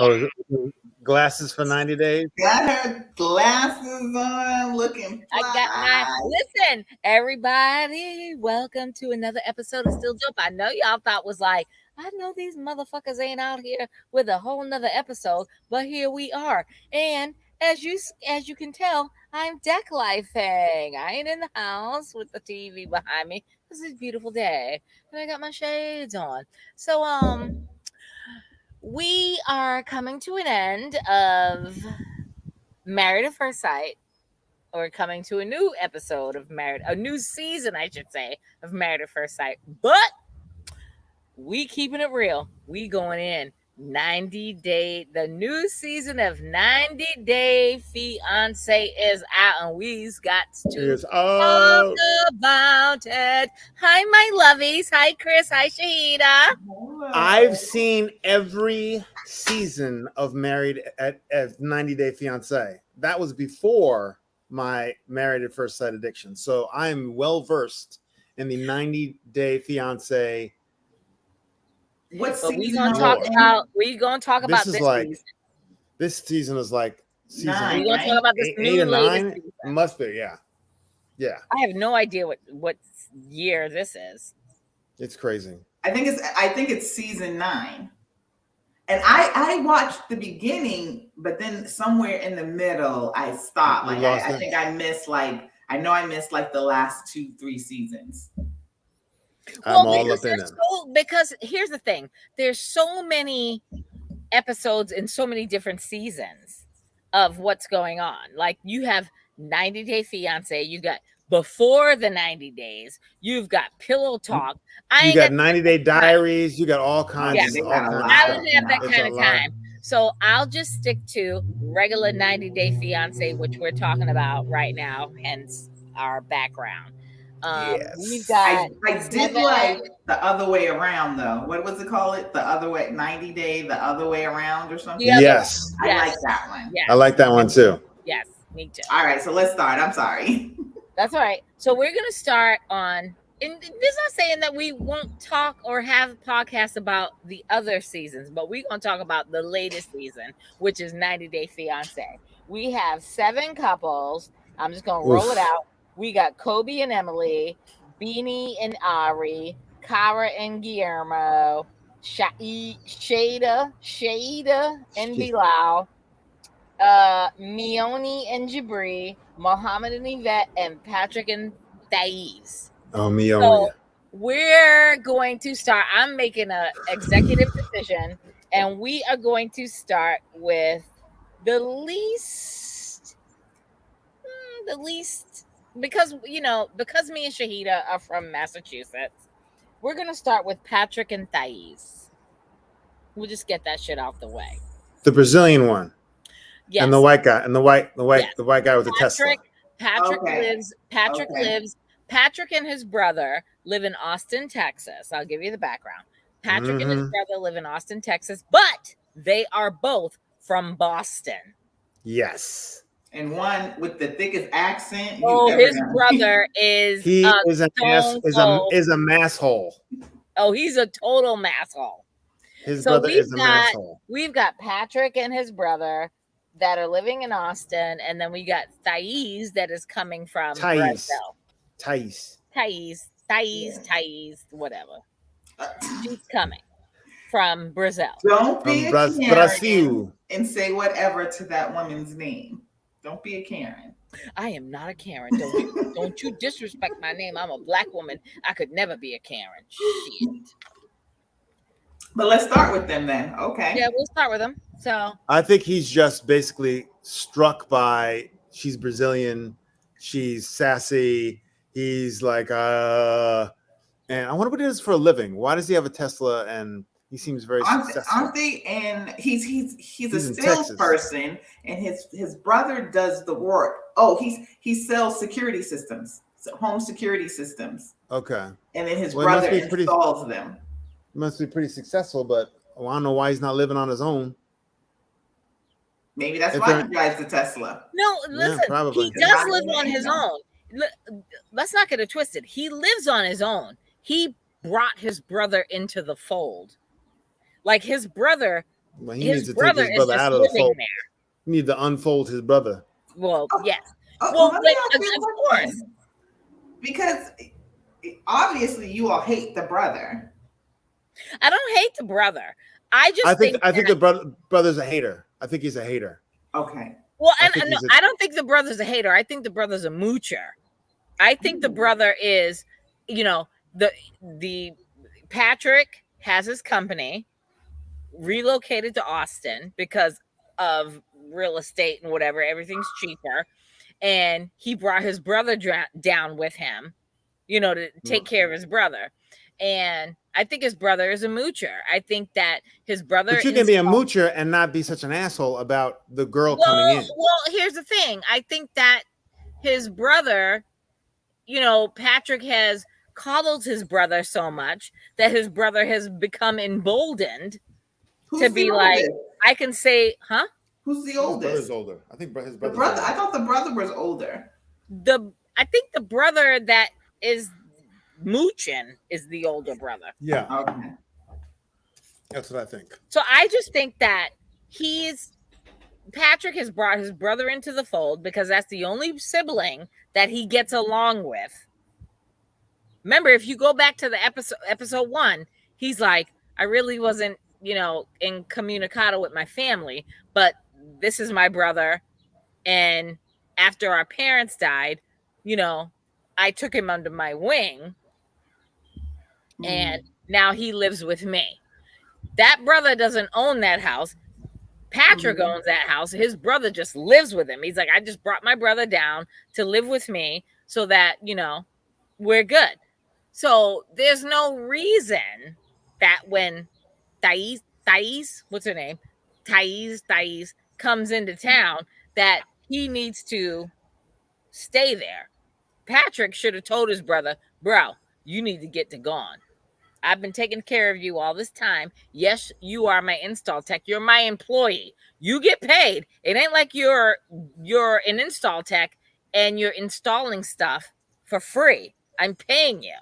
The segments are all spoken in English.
Oh, is it glasses for 90 days? Got her glasses on, looking fly. I got my listen, everybody. Welcome to another episode of Still Dope. I know y'all thought was like, I know these motherfuckers ain't out here with a whole nother episode, but here we are. And as you can tell, I'm deck lifing. I ain't in the house with the TV behind me. This is a beautiful day, and I got my shades on. So we are coming to an end of Married at First Sight. Or coming to a new episode of a new season, I should say, of Married at First Sight. But we keeping it real. We going in 90-day. The new season of 90 Day Fiance is out, and we've got to talk about it. Hi, my lovies. Hi, Chris. Hi, Shahida. I've seen every season of Married at 90 Day Fiance. That was before my Married at First Sight addiction. So I'm well versed in the 90 Day Fiance. What season? We're gonna talk about this season. This season is like season 9. We're gonna talk about this 8 or 9. Season. It must be, yeah. Yeah. I have no idea what year this is. It's crazy. I think it's season 9. And I watched the beginning, but then somewhere in the middle I stopped. Like I think I missed I missed the last 2-3 seasons. I'm all up in it. Because here's the thing. There's so many episodes in so many different seasons of what's going on. Like you have 90 Day Fiance, you got Before the 90 Days, you've got Pillow Talk. You got 90 Day Diaries, you got all kinds of I don't have that kind of time. So I'll just stick to regular 90 Day Fiance, which we're talking about right now, hence our background. We've got I did like The Other Way Around though. What was it called? The Other Way, 90 Day, The Other Way Around or something? Yes. I like that one. Yes. I like that one too. Yes, me too. All right, so let's start. I'm sorry. That's all right. So we're going to start on, and this is not saying that we won't talk or have podcasts about the other seasons, but we're going to talk about the latest season, which is 90 Day Fiance. We have 7 couples. I'm just going to roll it out. We got Kobe and Emily, Beanie and Ari, Cara and Guillermo, Shada and Bilal, Mioni and Jabri, Mohammed and Yvette, and Patrick and Thais. Oh, Mioni. So we're going to start. I'm making an executive decision, and we are going to start with the least, because me and Shahida are from Massachusetts. We're going to start with Patrick and Thais. We'll just get that shit off the way. The Brazilian one. Yes. And the white guy, and the white guy with the Tesla. Patrick and his brother live in Austin, Texas. I'll give you the background. Patrick and his brother live in Austin, Texas, but they are both from Boston. Yes. And one with the thickest accent. His brother is a masshole. Oh, he's a total masshole. His brother is a masshole. We've got Patrick and his brother that are living in Austin, and then we got Thais that is coming from Brazil. Thais, whatever. She's coming from Brazil. Don't be a Karen and say whatever to that woman's name. Don't be a Karen. I am not a Karen. Don't you disrespect my name. I'm a black woman. I could never be a Karen. Shit. But let's start with them then. Okay. Yeah, we'll start with them. So I think he's just basically struck by she's Brazilian, she's sassy. He's like, and I wonder what he does for a living. Why does he have a Tesla? And he seems very successful. Aren't they? And he's a salesperson, and his brother does the work. Oh, he sells security systems, home security systems. Okay. And then his brother installs them. Must be pretty successful, but I don't know why he's not living on his own. Maybe that's why he drives the Tesla. No, listen, he does live on his own. Let's not get it twisted. He lives on his own. He brought his brother into the fold. Like his brother Well, he His needs to take brother his is brother just out of the living fold. there. He needs to unfold his brother. Well, Oh, yes. oh, Well, let but me ask you of a course. question. Because obviously you all hate the brother. I don't hate the brother. I just think I think the brother's a hater. I think he's a hater. Okay. well, I and think no, he's a, I don't think the brother's a hater. I think the brother's a moocher. I think the brother is, you know, the Patrick has his company, relocated to Austin because of real estate and whatever. Everything's cheaper, and he brought his brother down with him, to take care of his brother. And I think his brother is a moocher. I think that his brother. but you can be a moocher and not be such an asshole about the girl coming in. Well, here's the thing. I think that his brother, Patrick has coddled his brother so much that his brother has become emboldened to be like, I can say, huh? Who's the His oldest? brother's older. I think his brother's brother. older. I thought the brother was older. I think the brother that is mooching is the older brother. Yeah. Okay. That's what I think. So I just think that Patrick has brought his brother into the fold because that's the only sibling that he gets along with. Remember, if you go back to the episode 1, he's like, I really wasn't, in communicado with my family, but this is my brother. And after our parents died, I took him under my wing. And now he lives with me. That brother doesn't own that house. Patrick owns that house. His brother just lives with him. He's like, I just brought my brother down to live with me so that, we're good. So there's no reason that when Thais, what's her name? Thais comes into town that he needs to stay there. Patrick should have told his brother, bro, you need to get to gone. I've been taking care of you all this time. Yes, you are my install tech. You're my employee. You get paid. It ain't like you're an install tech and you're installing stuff for free. I'm paying you.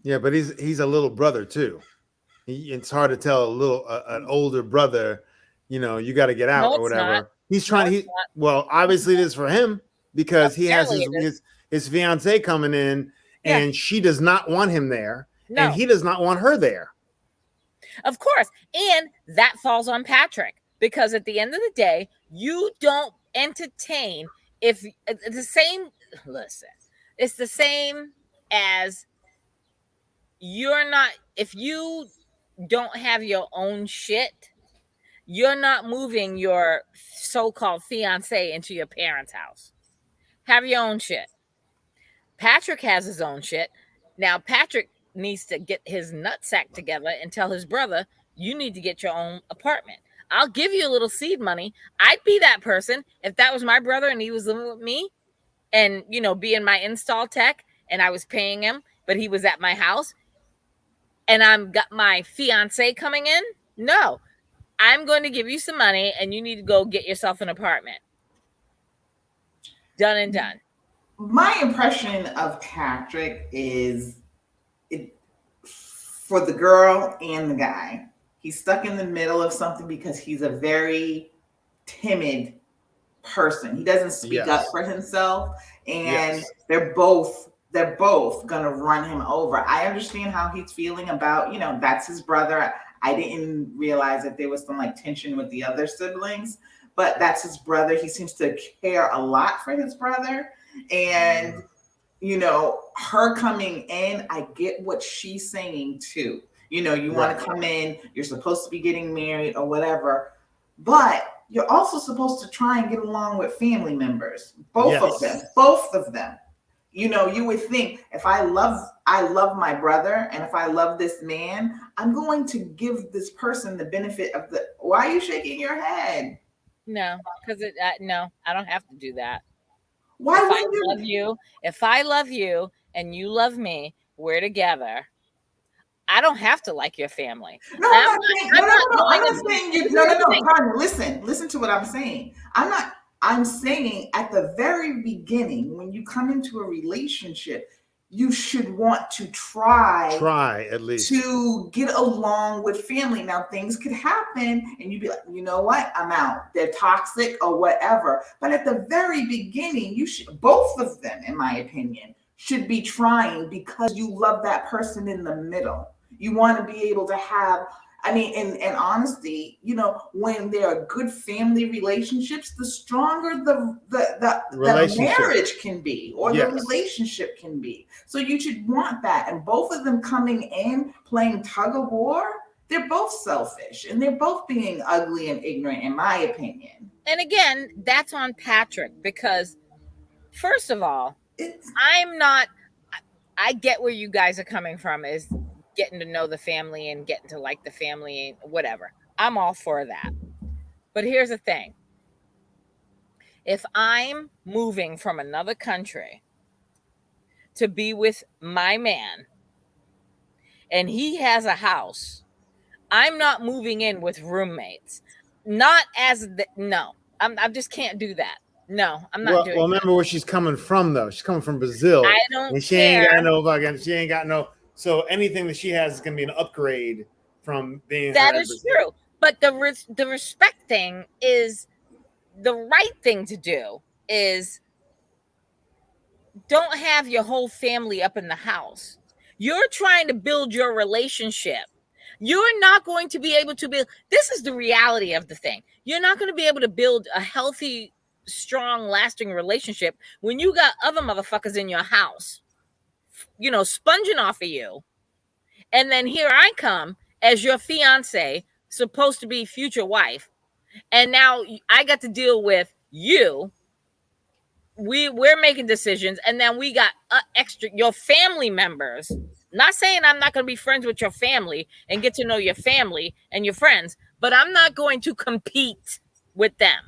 Yeah, but he's a little brother too. It's hard to tell an older brother, you got to get out or whatever. Not. He's trying. Well, obviously it is for him because he has his fiance coming in, and she does not want him there, and he does not want her there. Of course, and that falls on Patrick because at the end of the day, you don't entertain if it's the same. Listen, it's the same as you're not. If you don't have your own shit, you're not moving your so-called fiance into your parents' house. Have your own shit. Patrick has his own shit. Now, Patrick needs to get his nutsack together and tell his brother, you need to get your own apartment. I'll give you a little seed money. I'd be that person if that was my brother and he was living with me and, being my install tech and I was paying him, but he was at my house and I'm got my fiance coming in. No, I'm going to give you some money and you need to go get yourself an apartment. Done and done. My impression of Patrick is for the girl and the guy. He's stuck in the middle of something because he's a very timid person. He doesn't speak up for himself, and they're both gonna run him over. I understand how he's feeling about, that's his brother. I didn't realize that there was some like tension with the other siblings, but that's his brother. He seems to care a lot for his brother, and her coming in, I get what she's saying too. You want to come in, you're supposed to be getting married or whatever, but you're also supposed to try and get along with family members. Both of them. You would think if I love my brother and if I love this man, I'm going to give this person the benefit of the. Why are you shaking your head? No, because no, I don't have to do that. Why if I love you and you love me, we're together. I don't have to like your family. No, I'm not saying you. No. Partner, listen to what I'm saying. I'm saying at the very beginning, when you come into a relationship, you should want to try at least to get along with family. Now, things could happen and you'd be like, you know what? I'm out. They're toxic or whatever. But at the very beginning, you should, both of them, in my opinion, should be trying because you love that person in the middle. You want to be able to have, I mean, in honesty, you know, when there are good family relationships, the stronger the marriage can be, or the relationship can be. So you should want that. And both of them coming in playing tug of war, they're both selfish and they're both being ugly and ignorant, in my opinion. And again, that's on Patrick because, first of all, I get where you guys are coming from, is getting to know the family and getting to like the family and whatever. I'm all for that. But here's the thing. If I'm moving from another country to be with my man and he has a house, I'm not moving in with roommates. Not as no. I just can't do that. No, I'm not doing. Well, remember where she's coming from, though. She's coming from Brazil. I don't and she care. ain't got no fucking. She ain't got no. So anything that she has is gonna be an upgrade from being. That is true. But the respect thing is the right thing to do. Is don't have your whole family up in the house. You're trying to build your relationship. You're not going to be able to build. This is the reality of the thing. You're not going to be able to build a healthy, strong, lasting relationship when you got other motherfuckers in your house, you know, sponging off of you. And then here I come as your fiance, supposed to be future wife. And now I got to deal with you. We're making decisions. And then we got extra, your family members. Not saying I'm not going to be friends with your family and get to know your family and your friends, but I'm not going to compete with them.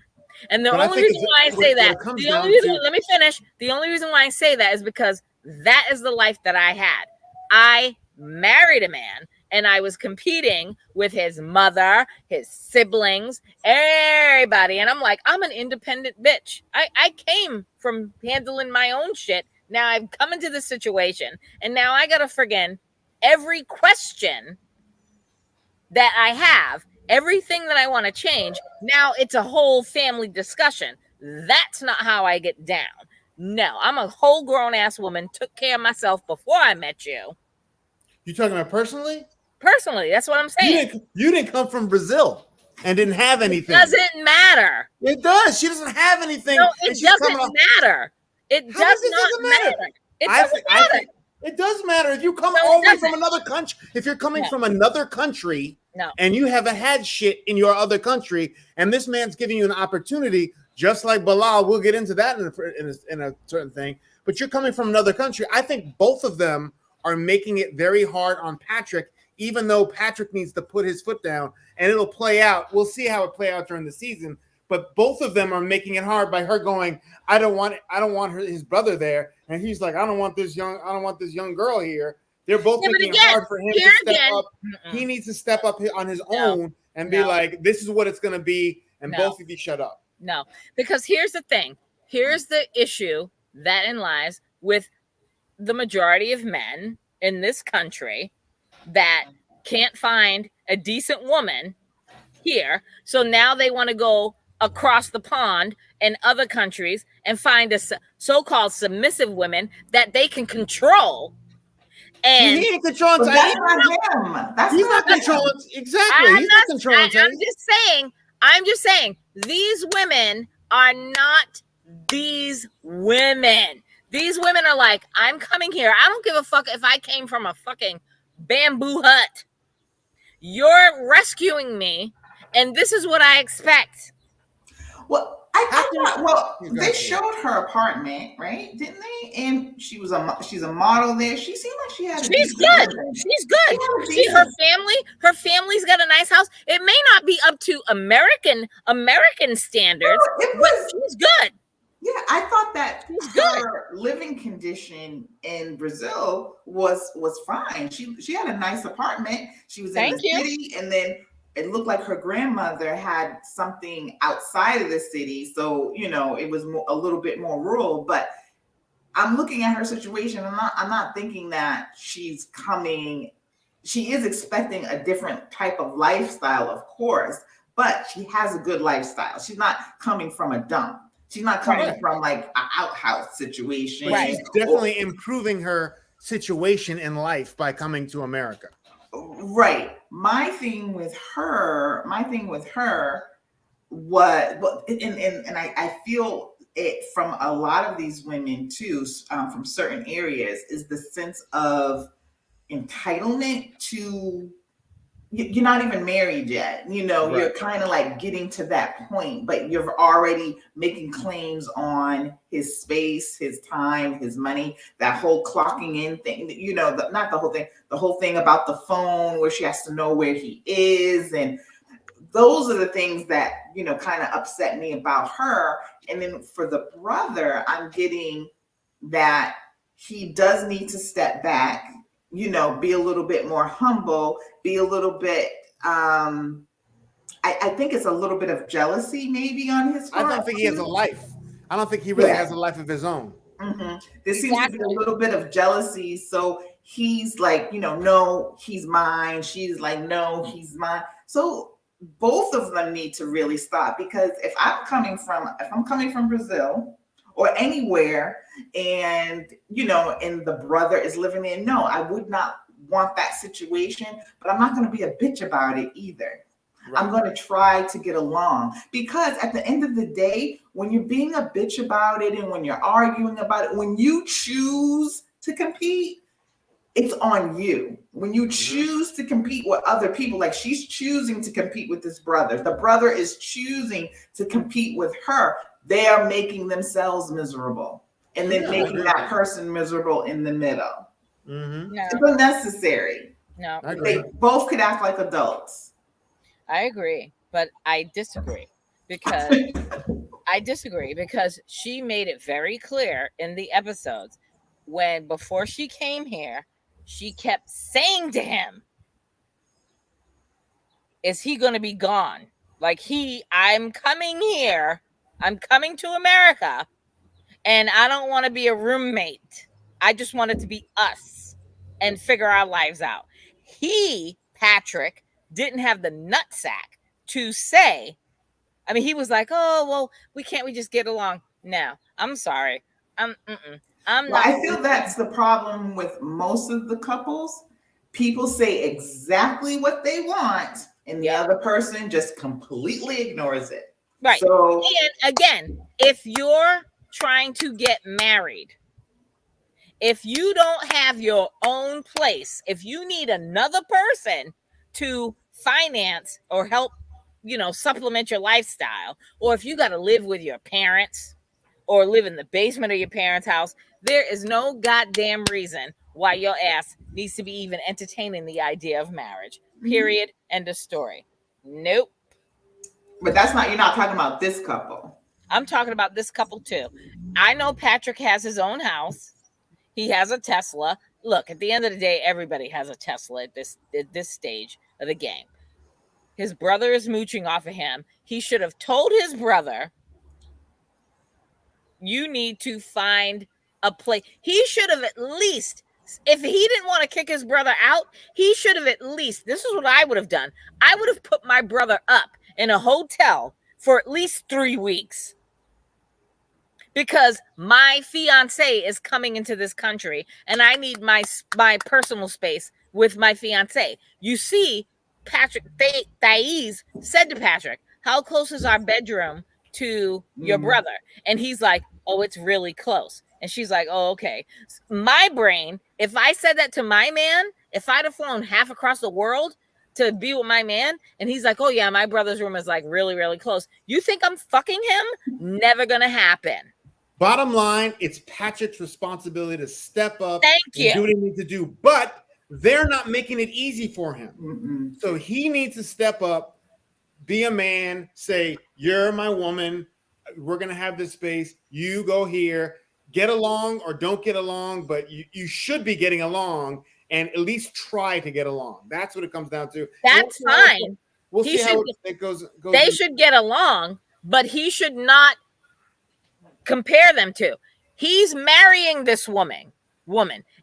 And the only reason why I say that, let me finish. The only reason why I say that is because that is the life that I had. I married a man and I was competing with his mother, his siblings, everybody. And I'm like, I'm an independent bitch. I came from handling my own shit. Now I've come into this situation and now I got to friggin' every question that I have, everything that I want to change. Now it's a whole family discussion. That's not how I get down. No, I'm a whole grown ass woman, took care of myself before I met you. You talking about personally? Personally, that's what I'm saying. You didn't come from Brazil and didn't have anything. It doesn't matter. It does. She doesn't have anything. No, it doesn't matter. It does not matter. It doesn't matter. It does matter if you come all the way from another country. If you're coming from another country and you haven't had shit in your other country, and this man's giving you an opportunity, just like Bilal, we'll get into that in a certain thing. But you're coming from another country. I think both of them are making it very hard on Patrick, even though Patrick needs to put his foot down, and it'll play out. We'll see how it play out during the season. But both of them are making it hard by her going, I don't want his brother there, and he's like, I don't want this young girl here. They're both making it hard for him to step up. He needs to step up on his own and be like, this is what it's going to be, and both of you shut up. No, because here's the thing. Here's the issue that lies with the majority of men in this country that can't find a decent woman here. So now they want to go across the pond in other countries and find a so-called submissive women that they can control. And he ain't controlling. That's not him. He's not controlling. Exactly. He's not controlling. I'm just saying these women are not these women. These women are like, I'm coming here. I don't give a fuck if I came from a fucking bamboo hut. You're rescuing me, and this is what I expect. Well, they showed her apartment, right? Didn't they? And she's a model there. She seemed like she had. She's good. She's good. Her family's got a nice house. It may not be up to American standards, but she's good. Yeah, I thought that her living condition in Brazil was fine. She had a nice apartment. She was in the city, and then it looked like her grandmother had something outside of the city. So, you know, it was a little bit more rural, but I'm looking at her situation. I'm not thinking that she's coming. She is expecting a different type of lifestyle, of course, but she has a good lifestyle. She's not coming from a dump. She's not coming from like an outhouse situation. But she's definitely improving her situation in life by coming to America. Right. My thing with her what and I feel it from a lot of these women too, from certain areas, is the sense of entitlement to, you're not even married yet, right. You're kind of like getting to that point, but you're already making claims on his space, his time, his money, that whole clocking in thing, not the whole thing, the whole thing about the phone where she has to know where he is. And those are the things that, kind of upset me about her. And then for the brother, I'm getting that he does need to step back, be a little bit more humble, be a little bit, I think it's a little bit of jealousy maybe on his part. I don't think he has a life. I don't think he really has a life of his own. Mm-hmm. There seems to be a little bit of jealousy. So he's like, no, he's mine. She's like, no, he's mine. So both of them need to really stop, because if I'm coming from Brazil or anywhere, and and the brother is living there, no, I would not want that situation, but I'm not going to be a bitch about it either. Right. I'm going to try to get along, because at the end of the day, when you're being a bitch about it and when you're arguing about it, when you choose to compete, it's on you. When you choose to compete with other people, like she's choosing to compete with this brother, the brother is choosing to compete with her, they are making themselves miserable, and then making that person miserable in the middle. No. It's unnecessary. No, they both could act like adults. I agree, but I disagree because she made it very clear in the episodes before she came here, she kept saying to him, is he going to be gone? Like, I'm coming here. I'm coming to America, and I don't want to be a roommate. I just want it to be us and figure our lives out. Patrick, didn't have the nutsack to say, I mean, he was like, oh, well, we just get along? No, I'm sorry. I'm not. I feel that's the problem with most of the couples. People say exactly what they want, and the other person just completely ignores it. Right. So, and again, if you're trying to get married, if you don't have your own place, if you need another person to finance or help, supplement your lifestyle, or if you got to live with your parents or live in the basement of your parents' house, there is no goddamn reason why your ass needs to be even entertaining the idea of marriage. Period. End of story. Nope. But you're not talking about this couple. I'm talking about this couple too. I know Patrick has his own house. He has a Tesla. Look, at the end of the day, everybody has a Tesla at this stage of the game. His brother is mooching off of him. He should have told his brother, you need to find a place. He should have at least, if he didn't want to kick his brother out, he should have at least, this is what I would have done. I would have put my brother up in a hotel for at least 3 weeks. Because my fiance is coming into this country and I need my personal space with my fiance. You see, Patrick, Thais said to Patrick, how close is our bedroom to your brother? And he's like, oh, it's really close. And she's like, oh, okay. My brain, if I said that to my man, if I'd have flown half across the world to be with my man, and he's like, oh yeah, my brother's room is like really, really close. You think I'm fucking him? Never gonna happen. Bottom line, it's Patrick's responsibility to step up and do what he needs to do. But they're not making it easy for him. So he needs to step up, be a man, say, you're my woman. We're going to have this space. You go here. Get along or don't get along, but you should be getting along and at least try to get along. That's what it comes down to. That's fine. We'll see how it goes. They should get along, but he should not compare them to. He's marrying this woman.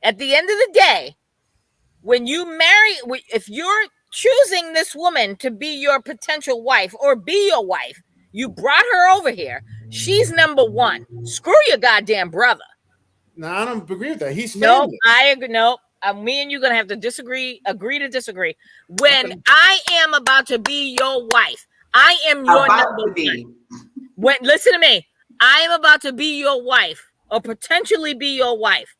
At the end of the day, when you marry, if you're choosing this woman to be your potential wife or be your wife, you brought her over here. She's number one. Screw your goddamn brother. No, I don't agree with that. He's Nope, family. I agree. Nope. Me and you gonna have to agree to disagree. When I am about to be your wife, I am your number one. Listen to me. I am about to be your wife or potentially be your wife.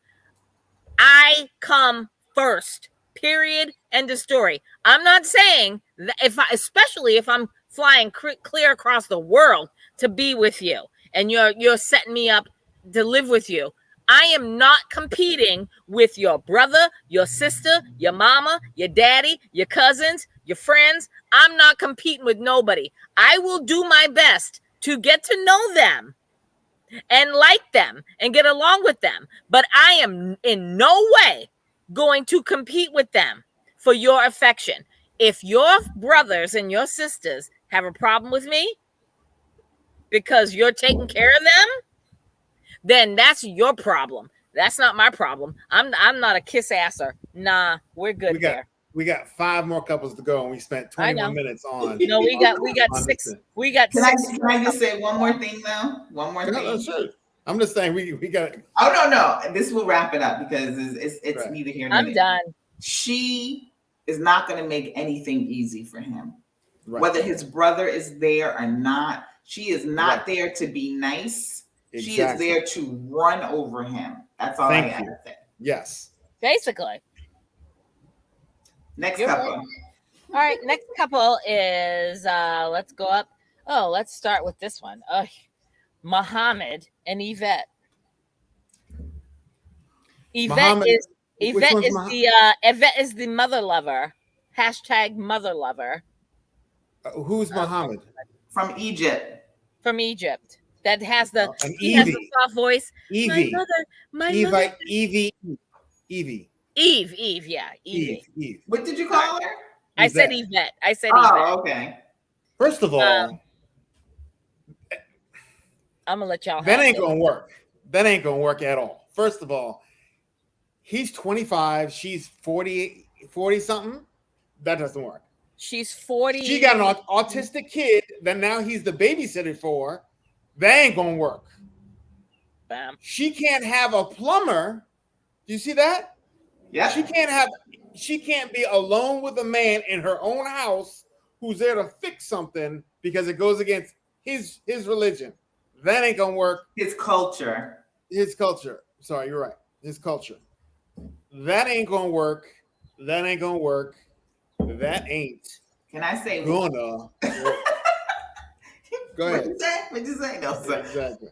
I come first. Period. End of story. I'm not saying that especially if I'm flying clear across the world to be with you and you're setting me up to live with you. I am not competing with your brother, your sister, your mama, your daddy, your cousins, your friends. I'm not competing with nobody. I will do my best to get to know them and like them and get along with them. But I am in no way going to compete with them for your affection. If your brothers and your sisters have a problem with me because you're taking care of them, then that's your problem. That's not my problem. I'm not a kiss asser. Nah, we're good there. We got 5 more couples to go, and we spent 21 minutes on. No, we got 6. We got can 6. Can I just say one more thing though? One more thing. Sure. I'm just saying we got. Oh no! This will wrap it up because it's right. Neither here nor there. I'm done. She is not going to make anything easy for him, right. Whether his brother is there or not. She is not there to be nice. Exactly. She is there to run over him. That's all I got to say. Yes. Basically. Next couple. Right. All right. Next couple is let's go up. Oh, let's start with this one. Muhammad and Yvette. Yvette is the mother lover. # mother lover. Who's Muhammad? From Egypt. From Egypt. That has the has the soft voice. Evie. Evie. Eve, yeah. Eve. What did you call her? I said Yvette. Yvette. Okay. First of all, I'm gonna let y'all. That ain't gonna work. That ain't gonna work at all. First of all, he's 25. She's 40 something. That doesn't work. She's 40. She got an autistic kid that now he's the babysitter for. That ain't gonna work. Bam. She can't have a plumber. Do you see that? Yeah. She can't be alone with a man in her own house who's there to fix something because it goes against his religion. That ain't gonna work. His culture. Sorry, you're right. His culture. That ain't gonna work. That ain't. Can I say gonna? Go ahead. What'd you say? No, sir. Exactly.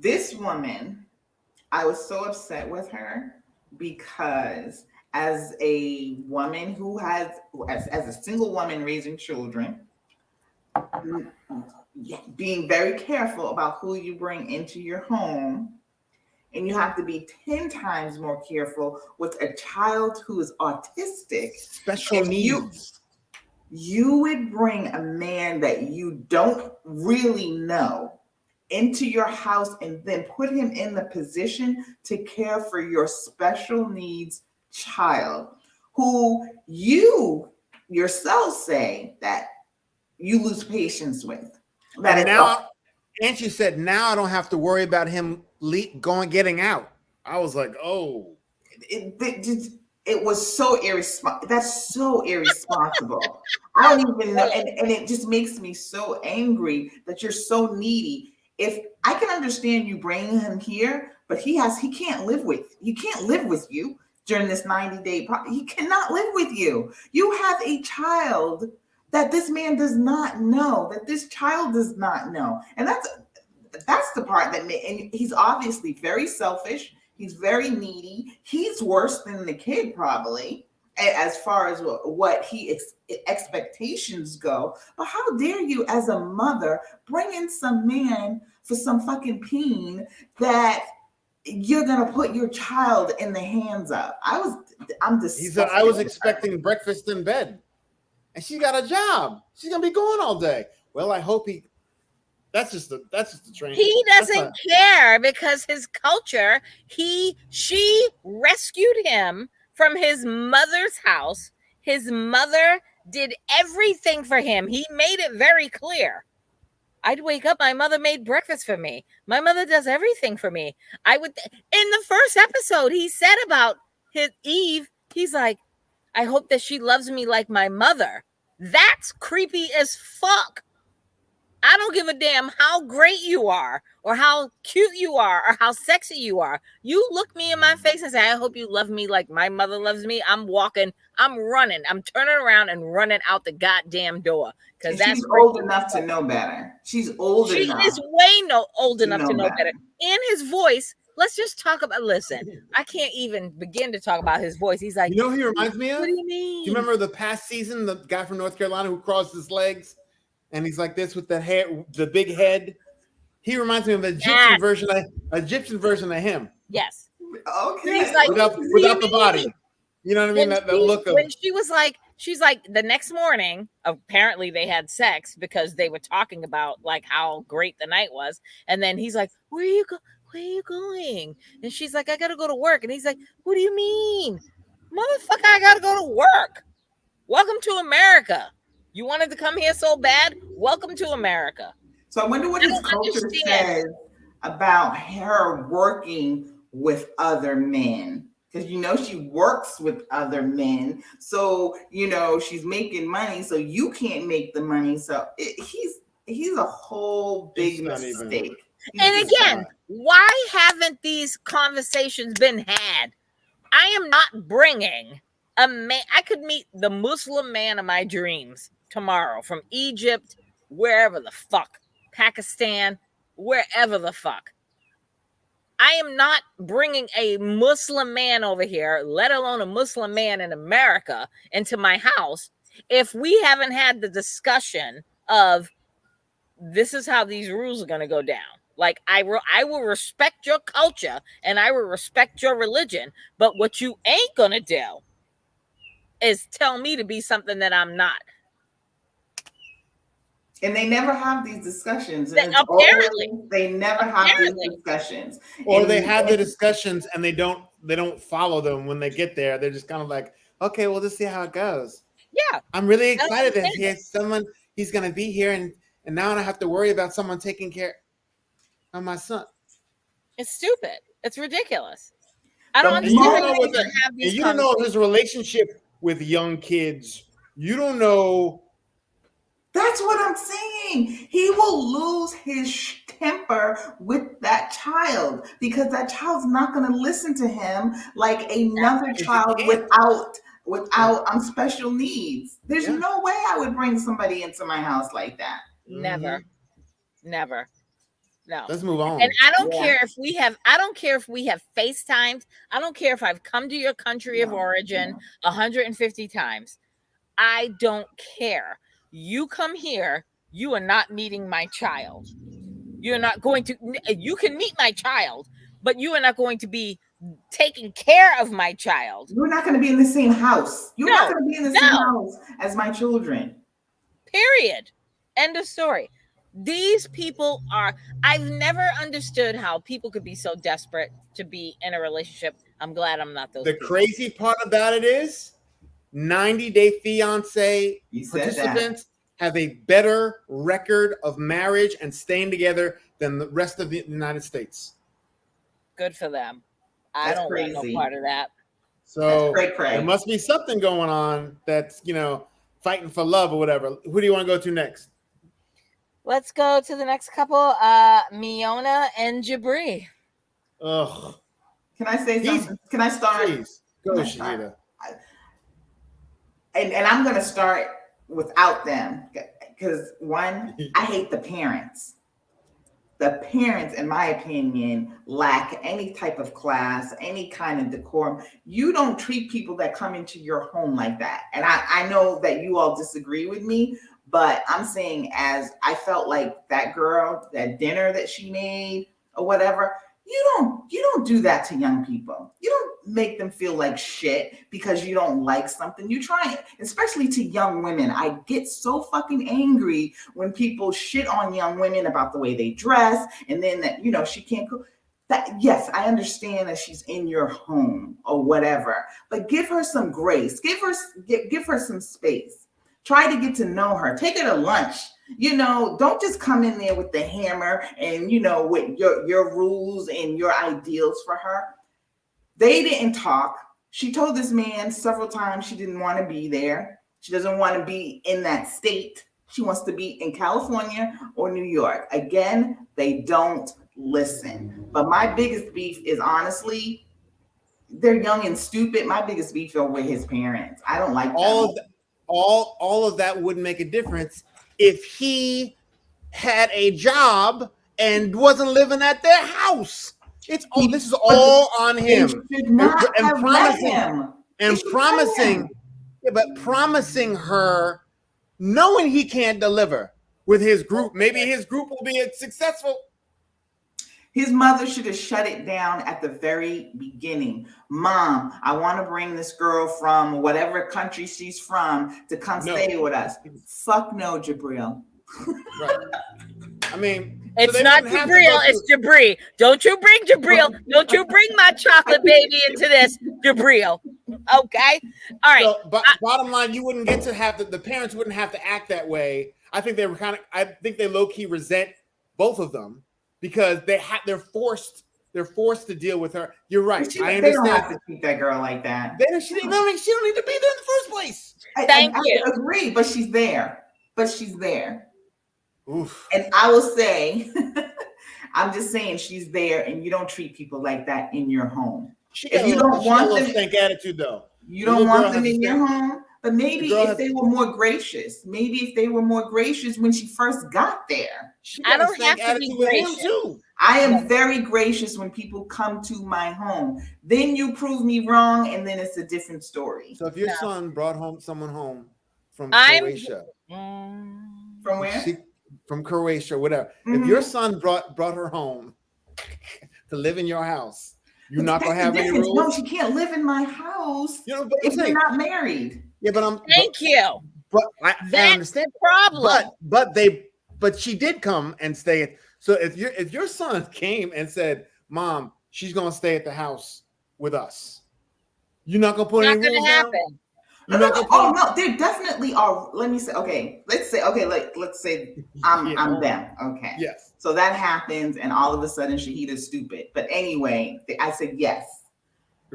This woman, I was so upset with her because as a woman who has, as a single woman raising children, being very careful about who you bring into your home. And you have to be 10 times more careful with a child who is autistic. Special needs. You would bring a man that you don't really know into your house and then put him in the position to care for your special needs child, who you yourself say that you lose patience with. And she said, now I don't have to worry about him getting out. I was like, oh. It was so irresponsible. That's so irresponsible. I don't even know. And it just makes me so angry that you're so needy. If I can understand you bringing him here, but he can't live with you during this 90-day process. He cannot live with you. You have a child that this man does not know, that this child does not know. And that's the part and he's obviously very selfish. He's very needy. He's worse than the kid probably as far as what expectations go. But how dare you as a mother bring in some man for some fucking peen that you're going to put your child in the hands of? I'm disgusted. I was expecting breakfast in bed. And she got a job. She's going to be gone all day. Well, I hope he That's just the train. He doesn't care because his culture, she rescued him from his mother's house. His mother did everything for him. He made it very clear. I'd wake up, my mother made breakfast for me. My mother does everything for me. In the first episode, he said about his Eve, he's like, I hope that she loves me like my mother. That's creepy as fuck. I don't give a damn how great you are or how cute you are or how sexy you are. You look me in my face and say, I hope you love me like my mother loves me. I'm walking, I'm running, I'm turning around and running out the goddamn door. Because she's old enough to know better. She's old enough. She is way old enough to know better. And his voice, let's just talk about, listen, I can't even begin to talk about his voice. He's like, you know who he reminds me of? What do you mean? Do you remember the past season, the guy from North Carolina who crossed his legs? And he's like this with the hair, the big head. He reminds me of an Egyptian version of him. Yes. Okay. He's like, without the body. You know what I mean? That look of. When she's like, the next morning, apparently they had sex because they were talking about like how great the night was. And then he's like, where are you going? And she's like, I got to go to work. And he's like, what do you mean? Motherfucker, I got to go to work. Welcome to America. You wanted to come here so bad? Welcome to America. So I wonder what his culture says about her working with other men. Because, you know, she works with other men. So, you know, she's making money. So you can't make the money. So he's a whole big mistake. And again, why haven't these conversations been had? I am not bringing a man. I could meet the Muslim man of my dreams tomorrow from Egypt, wherever the fuck, Pakistan, wherever the fuck. I am not bringing a Muslim man over here, let alone a Muslim man in America, into my house if we haven't had the discussion of this is how these rules are going to go down. Like, I will respect your culture and I will respect your religion, but what you ain't going to do is tell me to be something that I'm not. And they never have these discussions. And apparently, they never have these discussions. Or they have the discussions and they don't follow them when they get there. They're just kind of like, okay, we'll just see how it goes. Yeah. I'm really excited that he's going to be here. And now I don't have to worry about someone taking care of my son. It's stupid. It's ridiculous. I don't understand. You don't know his relationship with young kids. You don't know. That's what I'm saying. He will lose his temper with that child because that child's not going to listen to him like another child without special needs. There's no way I would bring somebody into my house like that. Never. No. Let's move on. And I don't care if we have FaceTimed. I don't care if I've come to your country of origin 150 times. I don't care. You come here, you are not meeting my child. You're not going to, you can meet my child, but you are not going to be taking care of my child. You're not going to be in the same house. You're not going to be in the same house as my children. Period. End of story. These people I've never understood how people could be so desperate to be in a relationship. I'm glad I'm not those people. Crazy part about it is 90-Day Fiance participants have a better record of marriage and staying together than the rest of the United States. Good for them. I don't want no part of that. So there must be something going on that's, fighting for love or whatever. Who do you want to go to next? Let's go to the next couple, Miona and Jabri. Ugh. Can I say something? Can I start? Please. Go, Shahida. And I'm going to start without them because one, I hate the parents. The parents, in my opinion, lack any type of class, any kind of decorum. You don't treat people that come into your home like that. And I know that you all disagree with me, but I'm saying as I felt like that girl, that dinner that she made or whatever, you don't do that to young people. You make them feel like shit because you don't like something. You try it, especially to young women. I get so fucking angry when people shit on young women about the way they dress, and then that, you know, she can't cook. That, yes, I understand that she's in your home or whatever, but give her some grace. Give her some space. Try to get to know her. Take her to lunch. You know, don't just come in there with the hammer and, you know, with your rules and your ideals for her. They didn't talk. She told this man several times she didn't want to be there. She doesn't want to be in that state. She wants to be in California or New York. Again, they don't listen. But my biggest beef is, honestly, they're young and stupid. My biggest beef are with his parents. I don't like all them. all of that wouldn't make a difference if he had a job and wasn't living at their house. This is all on him. Promising her, knowing he can't deliver with his group. Maybe his group will be successful. His mother should have shut it down at the very beginning. Mom, I want to bring this girl from whatever country she's from to come stay with us. Fuck no, Jabril. Right. I mean, it's not Jabril, it's Jabri. Don't you bring Jabril. Don't you bring my chocolate baby into this, Jabril. Okay? All right. So, but bottom line, you wouldn't get to have the parents wouldn't have to act that way. I think they low-key resent both of them because they're forced to deal with her. You're right. I understand. They don't have to treat that girl like that. She don't need to be there in the first place. I agree, but she's there. Oof. And I will say, I'm just saying she's there, and you don't treat people like that in your home. If you don't want them, stank attitude though. You don't want them in your home. But maybe if they were more gracious, when she first got there. I don't have to be gracious. Too. I am very gracious when people come to my home. Then you prove me wrong, and then it's a different story. So if your son brought someone home from Croatia, from where? From Croatia, whatever. Mm-hmm. If your son brought her home to live in your house, you're not gonna have any rules. No, she can't live in my house if they're not married. Yeah, but Thank you. But I understand the problem. But she did come and stay. So if your son came and said, "Mom, she's gonna stay at the house with us," you're not gonna put any rules down. No, there definitely are. Let me say, let's say I'm them. Okay. Yes. So that happens, and all of a sudden Shahida's stupid. But anyway, I said yes.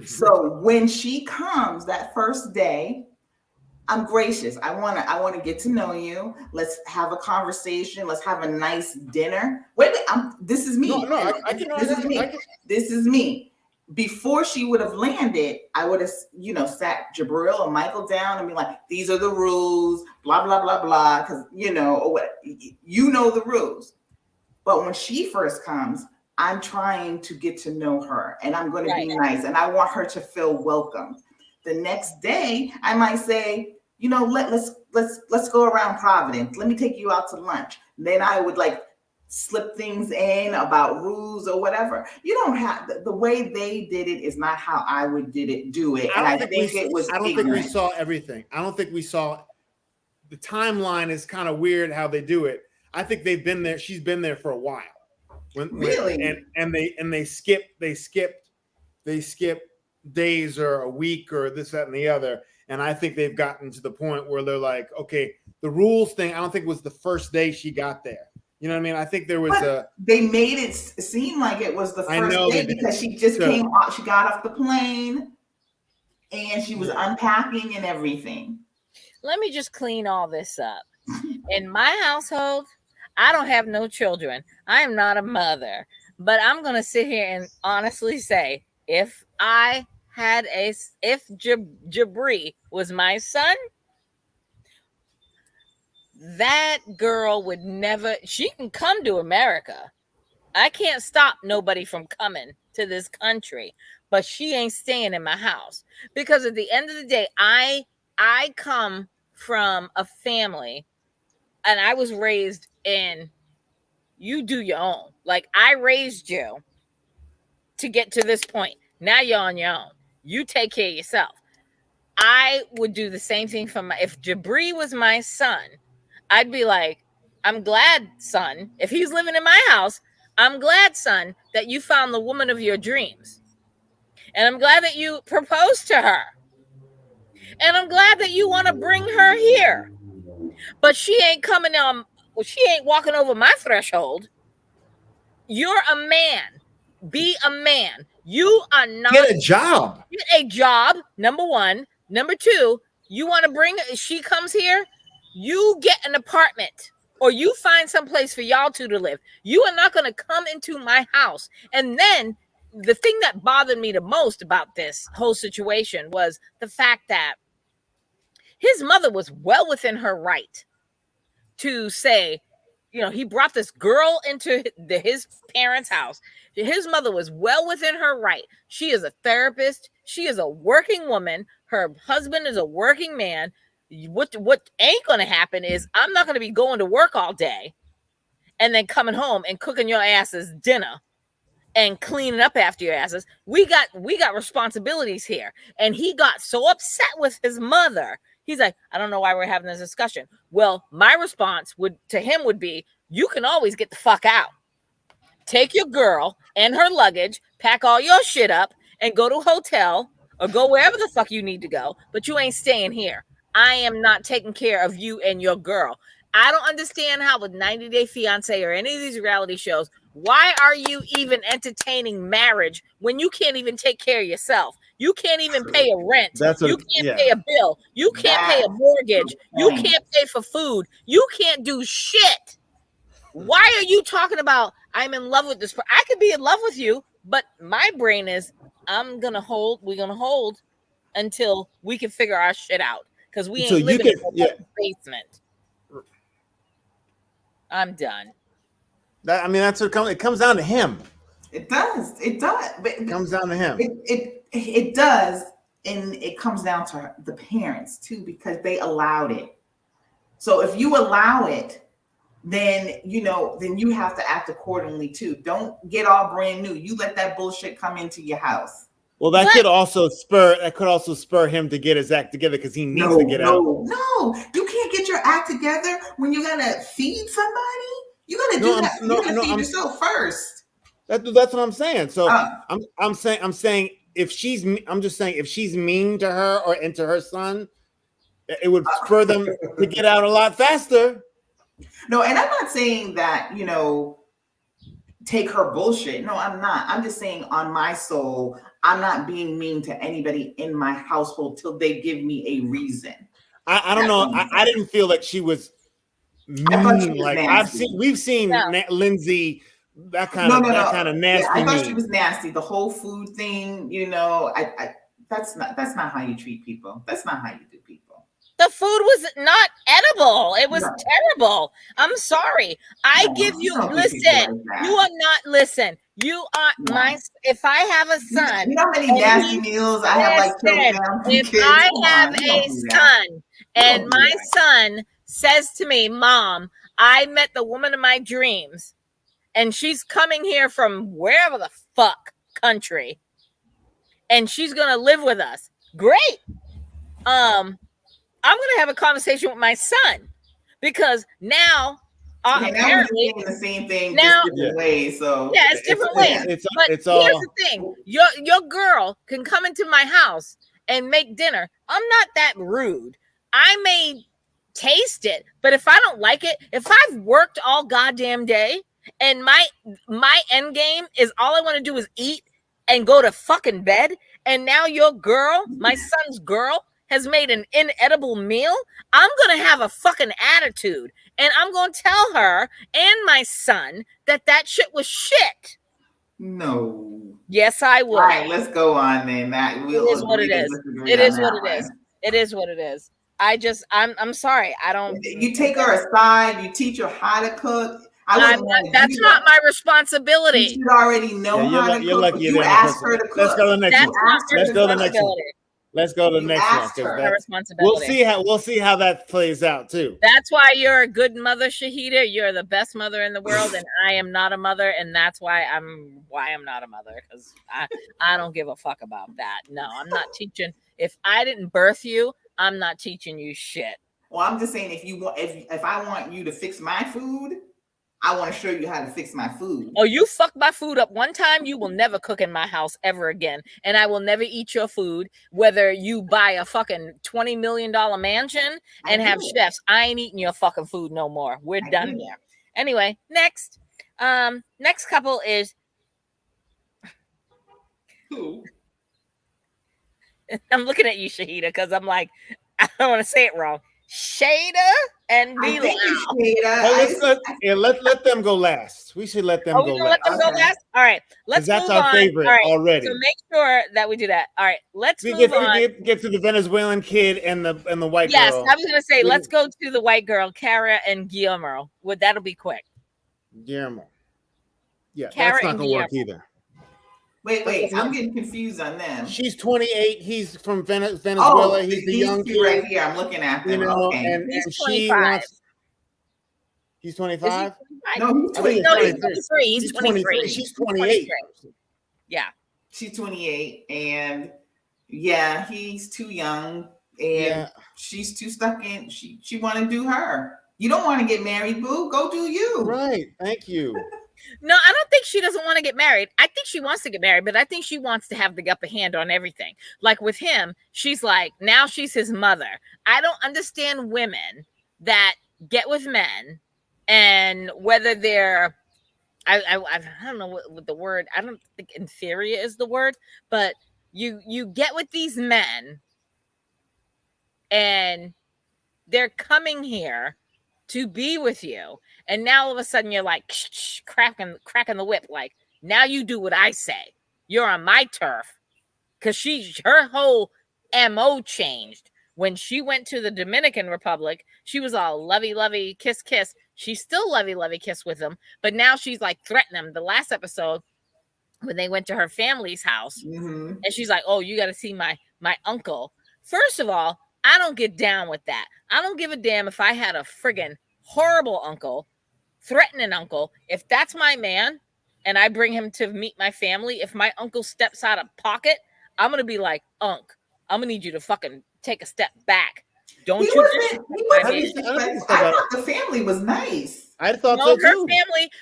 So when she comes that first day, I'm gracious. I wanna get to know you. Let's have a conversation. Let's have a nice dinner. Wait, this is me. This is me. Before she would have landed, I would have, sat Jabril or Michael down and be like, these are the rules, blah, blah, blah, blah, because, the rules. But when she first comes, I'm trying to get to know her, and I'm going to be nice, and I want her to feel welcome. The next day, I might say, let's go around Providence. Let me take you out to lunch. And then I would slip things in about rules or whatever. You don't have the way they did it is not how I would do it. And I think we saw everything. I don't think we saw the timeline is kind of weird how they do it. I think they've been there. She's been there for a while. They skip days or a week or this, that, and the other. And I think they've gotten to the point where they're like, okay, the rules thing, I don't think it was the first day she got there. You know what I mean? I think there was they made it seem like it was the first day because she just came off, she got off the plane and she was unpacking and everything. Let me just clean all this up. In my household, I don't have no children. I am not a mother, but I'm going to sit here and honestly say, if Jabri was my son, that girl would never, she can come to America. I can't stop nobody from coming to this country, but she ain't staying in my house because at the end of the day, I come from a family and I was raised in, you do your own. Like I raised you to get to this point. Now you're on your own. You take care of yourself. I would do the same thing for if Jabri was my son, I'd be like, I'm glad, son, if he's living in my house, I'm glad, son, that you found the woman of your dreams. And I'm glad that you proposed to her. And I'm glad that you want to bring her here. But she ain't coming she ain't walking over my threshold. You're a man. Be a man. You are not. Get a job. Get a job, number one. Number two, you want to bring, she comes here, you get an apartment or you find some place for y'all two to live. You are not going to come into my house. And then the thing that bothered me the most about this whole situation was the fact that his mother was well within her right to say, you know, he brought this girl into his parents' house. His mother was well within her right. She is a therapist. She is a working woman. Her husband is a working man. What ain't going to happen is I'm not going to be going to work all day and then coming home and cooking your asses dinner and cleaning up after your asses. We got responsibilities here. And he got so upset with his mother. He's like, I don't know why we're having this discussion. Well, my response to him would be, you can always get the fuck out. Take your girl and her luggage, pack all your shit up, and go to a hotel or go wherever the fuck you need to go. But you ain't staying here. I am not taking care of you and your girl. I don't understand how with 90 Day Fiance or any of these reality shows, why are you even entertaining marriage when you can't even take care of yourself? You can't even pay a rent. You can't pay a bill. You can't pay a mortgage. You can't pay for food. You can't do shit. Why are you talking about, I'm in love with this? I could be in love with you, but my brain is, we're going to hold until we can figure our shit out. Because we ain't living in the basement. I'm done. That's what it comes down to him. It does. It does. But it comes down to him. It does. And it comes down to the parents too, because they allowed it. So if you allow it, then you have to act accordingly too. Don't get all brand new. You let that bullshit come into your house. Well, that could also spur him to get his act together because he needs to get out. No, you can't get your act together when you gotta feed somebody. You gotta do that. You gotta feed yourself first. That's what I'm saying. So I'm saying if she's mean to her or into her son, it would spur them to get out a lot faster. No, and I'm not saying that take her bullshit. No, I'm not. I'm just saying on my soul, I'm not being mean to anybody in my household till they give me a reason. I don't know. I didn't feel like she was mean. We've seen Lindsay that kind of nasty. Yeah, I thought she was nasty. The whole food thing, that's not how you treat people. That's not how you do people. The food was not edible. It was terrible. I'm sorry. Listen. You are not. Listen. You are my. If I have a son, you know how many nasty meals I have if I have a son and my son says to me, "Mom, I met the woman of my dreams, and she's coming here from wherever the fuck country, and she's gonna live with us." Great. I'm going to have a conversation with my son because now apparently we're the same thing, just different ways. So it's different ways. But here's the thing: your girl can come into my house and make dinner. I'm not that rude. I may taste it, but if I don't like it, if I've worked all goddamn day and my end game is all I want to do is eat and go to fucking bed, and now your girl, my son's girl, has made an inedible meal, I'm going to have a fucking attitude. And I'm going to tell her and my son that shit was shit. No. Yes, I will. All right, let's go on then. It is what it is. It is what it is. It is what it is. I'm sorry. I don't. You take her aside. You teach her how to cook. That's not my responsibility. You should already know how to cook. You're lucky you ask her to cook. Let's go to the next one. Let's go to the next one. Let's go to the You next one asked because her. Her that's responsibility. we'll see how that plays out too. That's why you're a good mother, Shahida. You're the best mother in the world, and I am not a mother, and that's why I'm not a mother, because I don't give a fuck about that. No, I'm not teaching. If I didn't birth you, I'm not teaching you shit. Well, I'm just saying, if I want you to fix my food, I want to show you how to fix my food. Oh, you fucked my food up one time, you will never cook in my house ever again. And I will never eat your food, whether you buy a fucking $20 million mansion and have chefs. I ain't eating your fucking food no more. We're done here. Anyway, next. Next couple is Who? I'm looking at you, Shahida, because I'm like, I don't want to say it wrong. Shada and Be Let them go last. We should let them go last. Let them go last? All right, let's move on. That's our favorite already. So make sure that we do that. All right, let's move on. Get to the Venezuelan kid and the white girl. Yes, I was going to say, let's go to the white girl, Cara and Guillermo. That'll be quick. Guillermo. Yeah, Cara that's not going to work either. Wait, I'm getting confused on them. She's 28. He's from Venezuela. He's the young kid. Right here, I'm looking at them. Okay. And she wants. He's 25? No, he's 23. He's 23. She's 28. Yeah. She's 28. And yeah, he's too young. And she's too stuck in. She want to do her. You don't want to get married, boo. Go do you. Right. Thank you. No, I don't think she doesn't want to get married. I think she wants to get married, but I think she wants to have the upper hand on everything. Like with him, she's like, now she's his mother. I don't understand women that get with men and whether they're, I don't know what the word, I don't think inferior is the word, but you get with these men and they're coming here to be with you, and now all of a sudden you're like cracking the whip, like, now you do what I say. You're on my turf. Because her whole MO changed. When she went to the Dominican Republic, she was all lovey kiss. She's still lovey kiss with him, but now she's like threatening him. The last episode, when they went to her family's house, and she's like, oh, you got to see my uncle. First of all, I don't get down with that. I don't give a damn if I had a friggin' horrible uncle, threatening uncle. If that's my man and I bring him to meet my family, if my uncle steps out of pocket, I'm going to be like, Unc, I'm going to need you to fucking take a step back. Don't you? I thought the family was nice. I thought so too.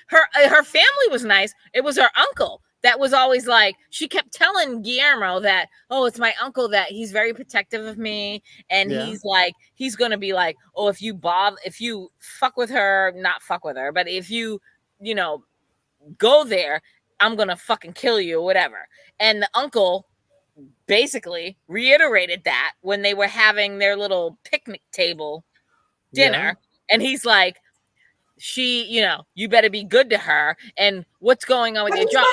Her family was nice. It was her uncle that was always like, she kept telling Guillermo that, oh, it's my uncle, that he's very protective of me. And he's like, he's going to be like, oh, if you fuck with her, not fuck with her, but if you go there, I'm going to fucking kill you or whatever. And the uncle basically reiterated that when they were having their little picnic table dinner. And he's like, you better be good to her. And what's going on with your job?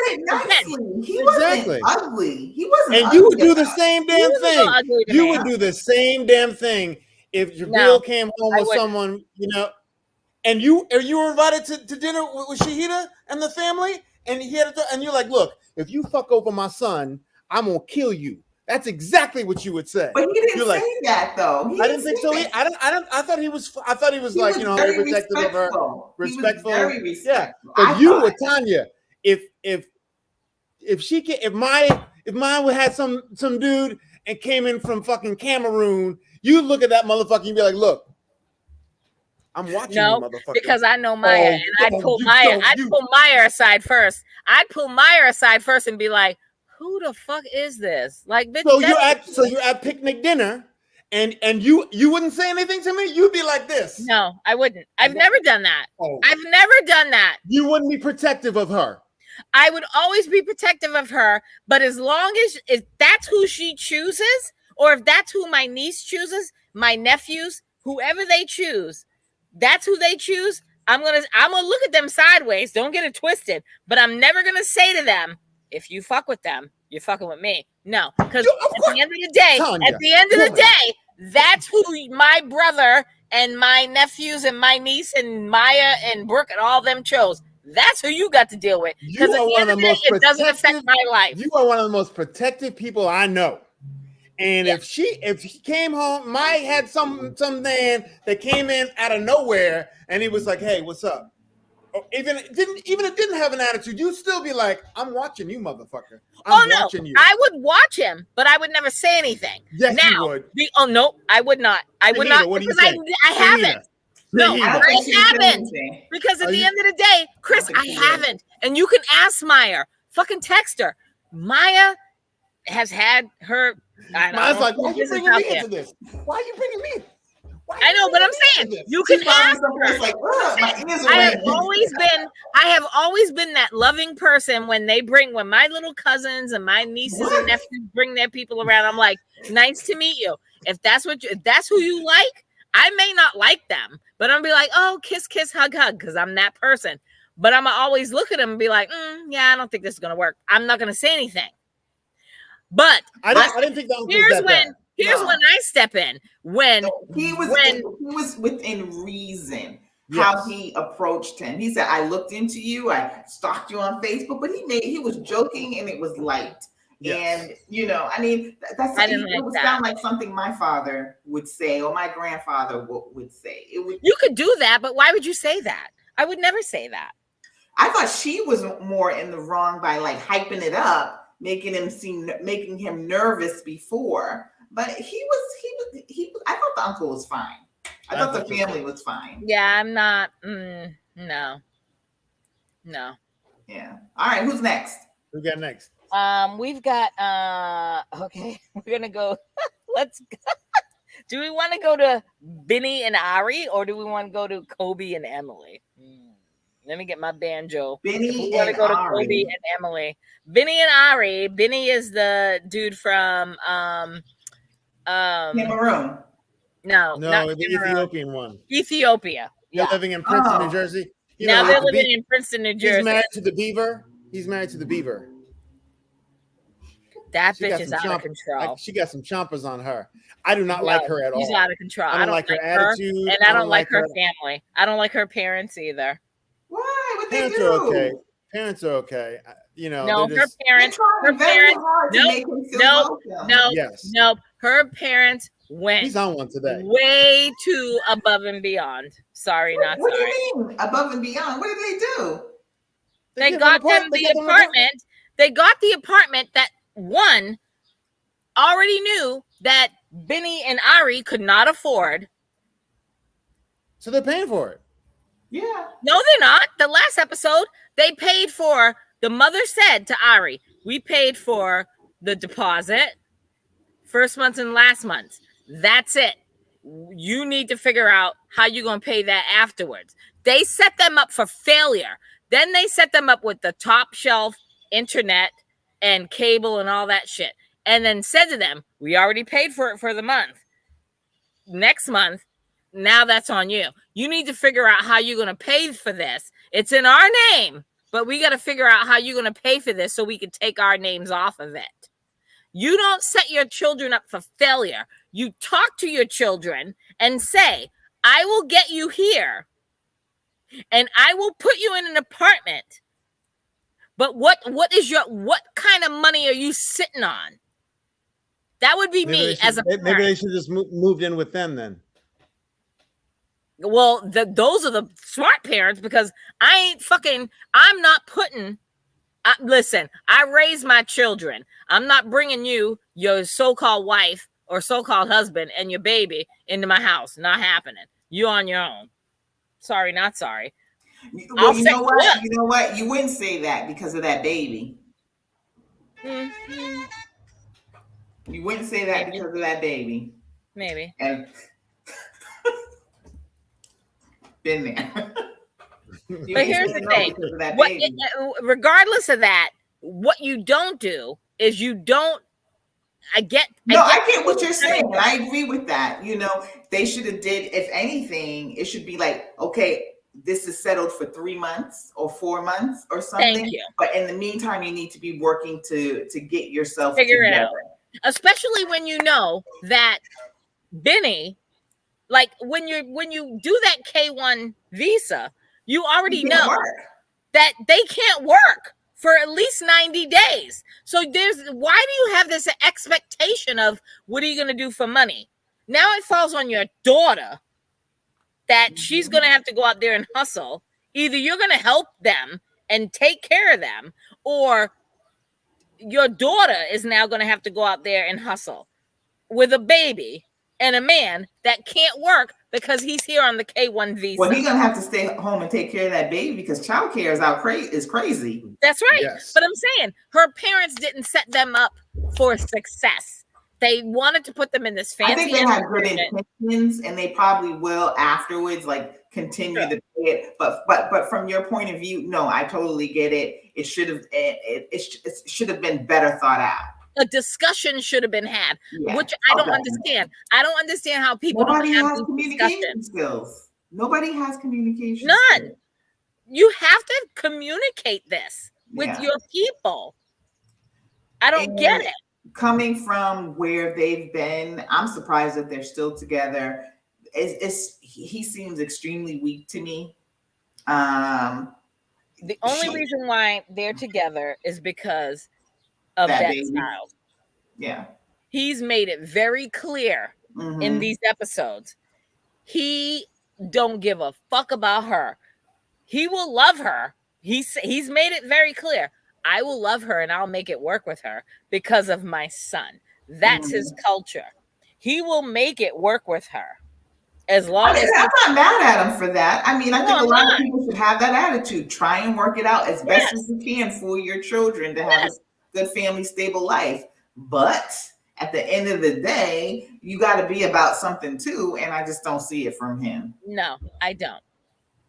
He wasn't ugly. He wasn't. And you would do the same damn thing. You would do the same damn thing if Jabril came home with someone, and you were invited to dinner with Shahida and the family, and and you're like, look, if you fuck over my son, I'm gonna kill you. That's exactly what you would say. But he didn't say that though. I didn't think so. I thought he was like, very protective of her, respectful. Very respectful. Yeah, but you with Tanya, if mine had some dude and came in from fucking Cameroon, you look at that motherfucker and be like, look, I'm watching you, motherfucker. Because I know Maya, and I'd pull Maya aside first. I'd pull Maya aside first and be like, who the fuck is this? Like, bitch. So you're at picnic dinner, and you wouldn't say anything to me? You'd be like this. No, I wouldn't. I've never done that. I've never done that. You wouldn't be protective of her. I would always be protective of her, but as long as if that's who she chooses, or if that's who my niece chooses, my nephews, whoever they choose, that's who they choose. I'm gonna look at them sideways. Don't get it twisted. But I'm never gonna say to them, if you fuck with them, you're fucking with me. No, because at the end of the day, that's who my brother and my nephews and my niece and Maya and Brooke and all them chose. That's who you got to deal with. Because at the end of the day, it doesn't affect my life. You are one of the most protective people I know. And if he came home, Maya had some man that came in out of nowhere, and he was like, "Hey, what's up?" Or even if it didn't have an attitude, you'd still be like, "I'm watching you, motherfucker. I'm watching you." I would watch him, but I would never say anything. Yes, you would. No, I would not. I would not what do you because say? I haven't. No, I don't I think she would say haven't. anything. Because at the end of the day, Chris, I haven't. And you can ask Maya. Fucking text her. Maya has had her. Maya's like, why are you bringing me into this? Why are you bringing me? I know, but I'm saying you can ask her. Like, I have always been that loving person when my little cousins and my nieces and nephews bring their people around. I'm like, nice to meet you. If that's who you like, I may not like them, but I'm be like, oh, kiss, kiss, hug, hug, because I'm that person. But I'm always look at them and be like, yeah, I don't think this is gonna work. I'm not gonna say anything. But I didn't think that was that bad. Here's when I step in. When he was within reason how he approached him. He said, "I looked into you. I stalked you on Facebook," but he was joking and it was light. Yes. And I mean, it would sound like something my father would say or my grandfather would say. You could do that, but why would you say that? I would never say that. I thought she was more in the wrong by like hyping it up, making him nervous before. But he was. I thought the uncle was fine. I thought the family was fine. Yeah, I'm not. No. Yeah. All right. Who's next? Who got next? We've got. Okay, we're gonna go. Let's. Do we want to go to Benny and Ari, or do we want to go to Kobe and Emily? Let me get my banjo. Benny and go to Ari. Kobe and Emily. Benny and Ari. Benny is the dude from Cameroon. No, the Ethiopian one. Ethiopia. They're living in Princeton, New Jersey. Now they're living in Princeton, New Jersey. He's married to the beaver. That bitch is out of control. She got some chompers on her. I do not like her at all. She's out of control. I don't like her attitude. And I don't like her family. I don't like her parents either. Why? What parents they do? Are okay. Parents are okay. No, her parents. No. Her parents went. He's on one today. Way too above and beyond. Sorry, not what sorry. What do you mean above and beyond? What did they do? They got them the apartment. They got the apartment that one already knew that Benny and Ari could not afford. So they're paying for it. Yeah. No, they're not. The last episode, they paid for. The mother said to Ari, "We paid for the deposit, first month and last month. That's it. You need to figure out how you're going to pay that afterwards." They set them up for failure. Then they set them up with the top shelf internet and cable and all that shit. And then said to them, "We already paid for it for the month. Next month, now that's on you. You need to figure out how you're going to pay for this. It's in our name, but we got to figure out how you're going to pay for this so we can take our names off of it." You don't set your children up for failure. You talk to your children and say, "I will get you here and I will put you in an apartment. But what kind of money are you sitting on?" That would be me as a parent. Maybe they should just moved in with them then. Well, those are the smart parents because I'm not putting. Listen, I raise my children. I'm not bringing you, your so-called wife or so-called husband and your baby into my house. Not happening. You on your own. Sorry, not sorry. Well, you know what? You know what? You wouldn't say that because of that baby. Mm-hmm. You wouldn't say that because of that baby. Maybe. And been there. But here's the thing. Regardless of that, what you don't do is you don't. I get what you're saying. I agree with that. They should have did, if anything, it should be like, okay, this is settled for 3 months or 4 months or something. Thank you. But in the meantime, you need to be working to get yourself figure together. it out. Especially when you know that Benny, like when you do that K1 visa, you already know that they can't work for at least 90 days. So why do you have this expectation of what are you going to do for money? Now it falls on your daughter that she's going to have to go out there and hustle. Either you're going to help them and take care of them, or your daughter is now going to have to go out there and hustle with a baby and a man that can't work because he's here on the K-1 visa. Well, he's going to have to stay home and take care of that baby because childcare is crazy. That's right. Yes. But I'm saying her parents didn't set them up for success. They wanted to put them in this fancy. I think they had good intentions, and they probably will afterwards, like continue to pay it. But from your point of view, no, I totally get it. It should have been better thought out. A discussion should have been had, which I don't understand. I don't understand how people Nobody don't have has communication skills. Nobody has communication. None. Skills. You have to communicate this with your people. I don't get it. Coming from where they've been, I'm surprised that they're still together. He seems extremely weak to me. The only reason why they're together is because of that child. Yeah. He's made it very clear in these episodes. He don't give a fuck about her. He will love her. He's made it very clear. I will love her and I'll make it work with her because of my son. That's his culture. He will make it work with her. As long as I'm not mad at him for that. I mean, I think a lot of people should have that attitude. Try and work it out as best as you can for your children to have a good family, stable life. But at the end of the day, you got to be about something too. And I just don't see it from him. No, I don't.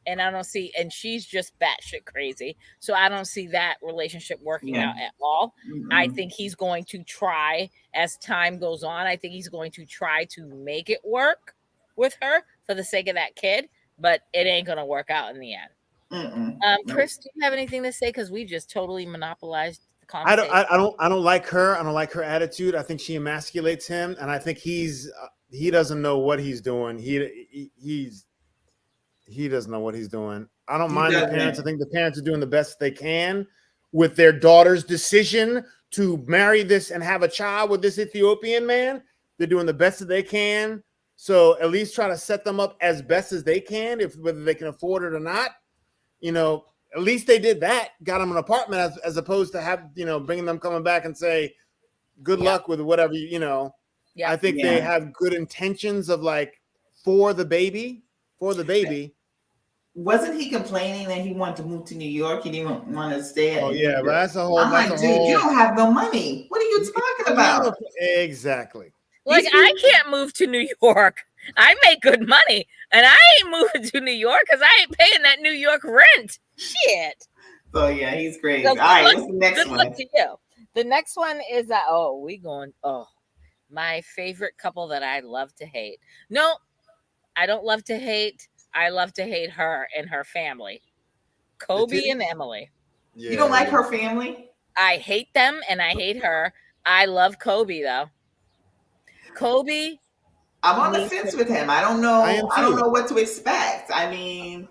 And I don't see, and she's just batshit crazy. So I don't see that relationship working out at all. I think he's going to try as time goes on. I think he's going to try to make it work with her for the sake of that kid, but it ain't going to work out in the end. Chris, do you have anything to say? Because we just totally monopolized the conversation. I don't like her. I don't like her attitude. I think she emasculates him, and I think he doesn't know what he's doing. He doesn't know what he's doing. I don't mind the parents. I think the parents are doing the best they can with their daughter's decision to marry this and have a child with this Ethiopian man. They're doing the best that they can. So at least try to set them up as best as they can, whether they can afford it or not. At least they did that. Got them an apartment as opposed to bringing them coming back and say, good luck with whatever, I think they have good intentions of for the baby. Wasn't he complaining that he wanted to move to New York? He didn't want to stay at New York. But that's a whole. I'm like, dude, you don't have no money. What are you talking about? Exactly. I can't move to New York. I make good money, and I ain't moving to New York because I ain't paying that New York rent. Shit. So yeah, he's crazy. All right, what's the next one? Good luck to you. The next one is my favorite couple that I love to hate. No, I don't love to hate. I love to hate her and her family. Kobe and Emily. You don't like her family? I hate them and I hate her. I love Kobe though. Kobe. I'm on the fence with him. I don't know. I don't know what to expect. I mean,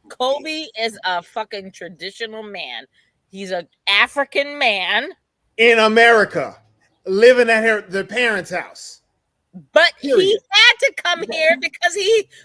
Kobe is a fucking traditional man. He's an African man in America, living at their parents' house. But he had to come here because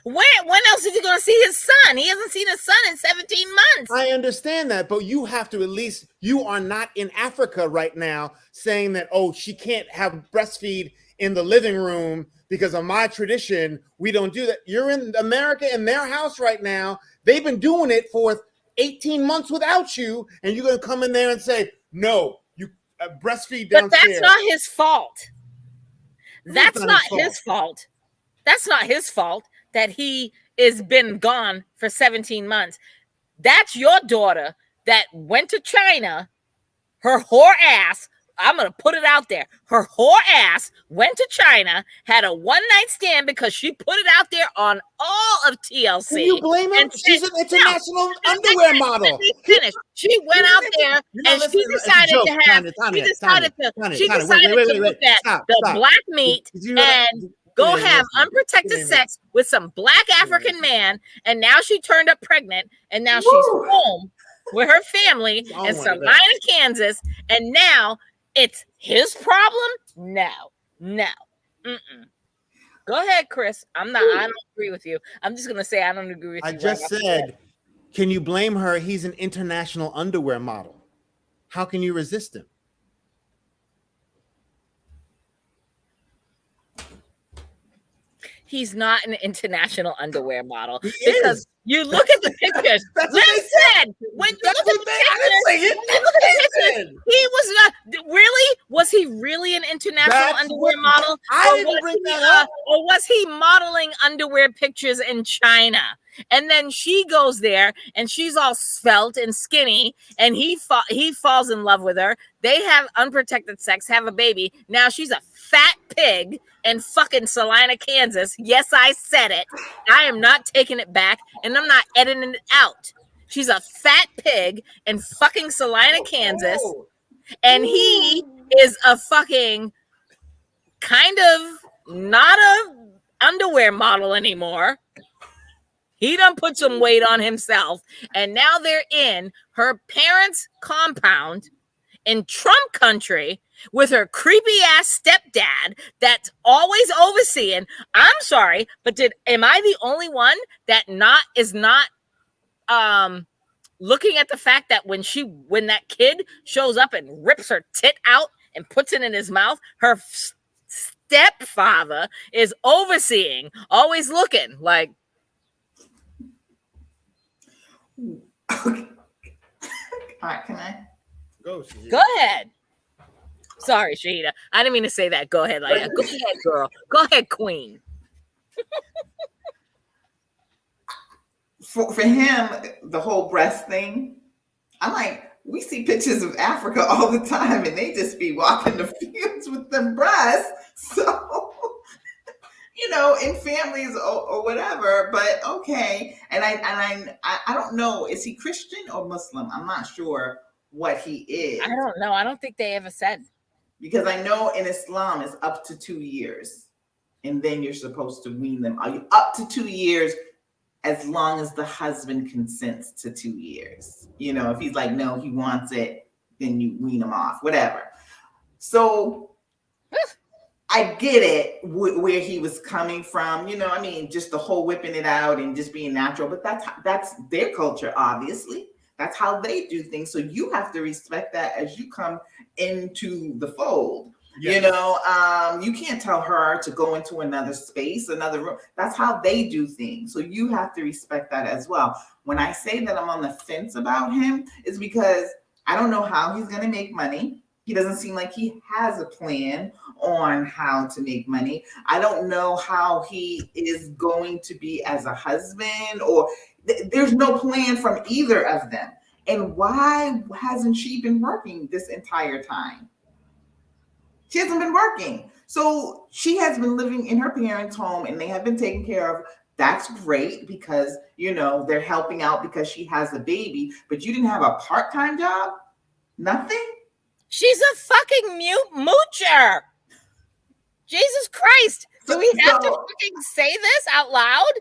when else is he going to see his son? He hasn't seen his son in 17 months. I understand that, but you have to you are not in Africa right now saying that, she can't have breastfeed in the living room because of my tradition. We don't do that. You're in America in their house right now. They've been doing it for 18 months without you. And you're going to come in there and say, no, you breastfeed downstairs. But that's not his fault. That's not his fault. That's not his fault that he has been gone for 17 months. That's your daughter that went to China, her whore ass. I'm going to put it out there. Her whore ass went to China, had a one-night stand because she put it out there on all of TLC. Can you blame her? She's an international underwear model. She went out there and she decided to have, look at the black meat and go have unprotected sex with some black African man. And now she turned up pregnant and now she's home with her family in Salina, Kansas, and now it's his problem? No. Mm-mm. Go ahead, Chris. I don't agree with you. I'm just gonna say I don't agree with you. I just said, can you blame her? He's an international underwear model. How can you resist him? He's not an international underwear model because you look at the pictures. Listen, when you look at the pictures, he was not really. Was he really an international underwear model? I didn't bring that up. Or was he modeling underwear pictures in China? And then she goes there, and she's all svelte and skinny, and he falls in love with her. They have unprotected sex, have a baby. Now she's a fat pig in fucking Salina, Kansas. Yes, I said it. I am not taking it back, and I'm not editing it out. She's a fat pig in fucking Salina, Kansas, and he is a fucking kind of not a underwear model anymore. He done put some weight on himself, and now they're in her parents' compound in Trump country with her creepy ass stepdad that's always overseeing. I'm sorry, but am I the only one that is not looking at the fact that when that kid shows up and rips her tit out and puts it in his mouth, her stepfather is overseeing, always looking like. Okay. All right, can I? Go ahead. Sorry, Shahida. I didn't mean to say that. Go ahead, Leia. Go ahead, girl. Go ahead, queen. For him, the whole breast thing, I'm like, we see pictures of Africa all the time, and they just be walking the fields with them breasts. So, in families or whatever. But okay, and I don't know. Is he Christian or Muslim? I'm not sure what he is. I don't know. I don't think they ever said. Because I know in Islam it's up to 2 years, and then you're supposed to wean them. Are you up to 2 years? As long as the husband consents to 2 years. If he's like, no, he wants it, then you wean him off, whatever. So I get it where he was coming from, just the whole whipping it out and just being natural, but that's their culture, obviously. That's how they do things. So you have to respect that as you come into the fold. Yes. You can't tell her to go into another space, another room. That's how they do things. So you have to respect that as well. When I say that I'm on the fence about him, it's because I don't know how he's going to make money. He doesn't seem like he has a plan on how to make money. I don't know how he is going to be as a husband, or there's no plan from either of them. And why hasn't she been working this entire time? She hasn't been working. So she has been living in her parents' home, and they have been taken care of. That's great because, they're helping out because she has a baby, but you didn't have a part-time job? Nothing? She's a fucking moocher. Jesus Christ. Do we have to fucking say this out loud?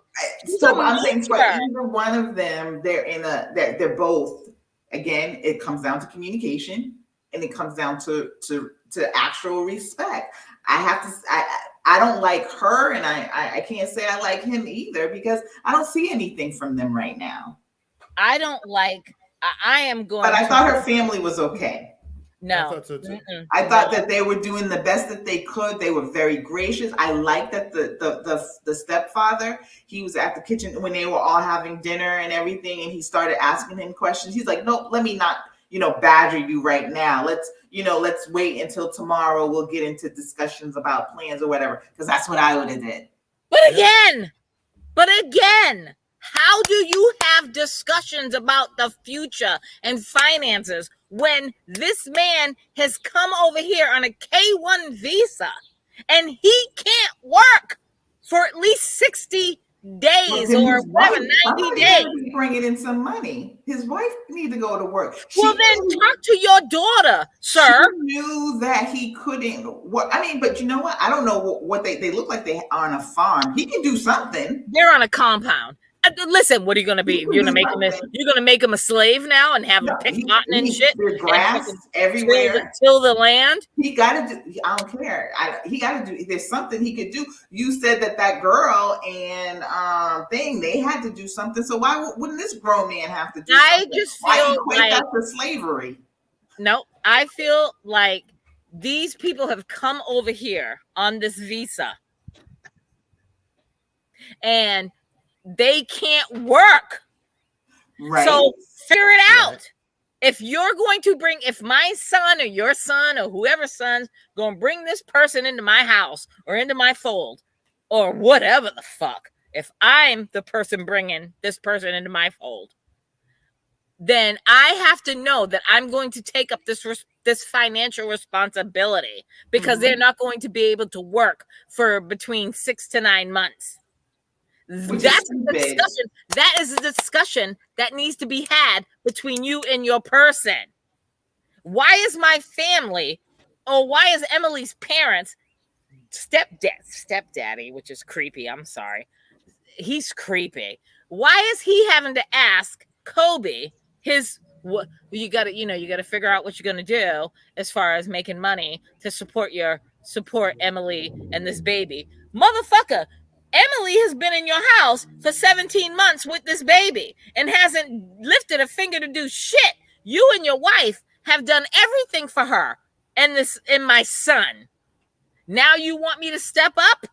So I'm saying for either one of them, they're both, again, it comes down to communication, and it comes down to actual respect. I don't like her, and I can't say I like him either, because I don't see anything from them right now. I am going. But I thought her family was okay. No, I thought so too. I thought that they were doing the best that they could. They were very gracious. I like that the stepfather, he was at the kitchen when they were all having dinner and everything, and he started asking him questions. He's like, no, let me not, badger you right now. Let's wait until tomorrow. We'll get into discussions about plans or whatever, because that's what I would have did. But again, how do you have discussions about the future and finances when this man has come over here on a K-1 visa and he can't work for at least 60 days or whatever, 90 days? Bringing in some money. His wife needs to go to work. Well, then talk to your daughter, sir. She knew that he couldn't. But you know what? I don't know what they look like. They are on a farm. He can do something. They're on a compound. Listen, what are you gonna be? You're gonna make him a slave now and have him pick cotton and shit There's grass and everywhere. till the land. He got to do. I don't care. He got to do. There's something he could do. You said that girl and thing they had to do something. So why wouldn't this grown man have to do something? I just feel equate that to slavery? No, I feel like these people have come over here on this visa, and they can't work. Right. So figure it out. If you're going to if my son or your son or whoever's son's going to bring this person into my house or into my fold or whatever the fuck, if I'm the person bringing this person into my fold, then I have to know that I'm going to take up this financial responsibility because they're not going to be able to work for between 6 to 9 months. That's the discussion. That is a discussion that needs to be had between you and your person. Why is my family, or why is Emily's parents, stepdaddy, which is creepy. I'm sorry. He's creepy. Why is he having to ask Kobe you got to figure out what you're going to do as far as making money to support Emily and this baby. Motherfucker, Emily has been in your house for 17 months with this baby and hasn't lifted a finger to do shit. You and your wife have done everything for her and my son. Now you want me to step up?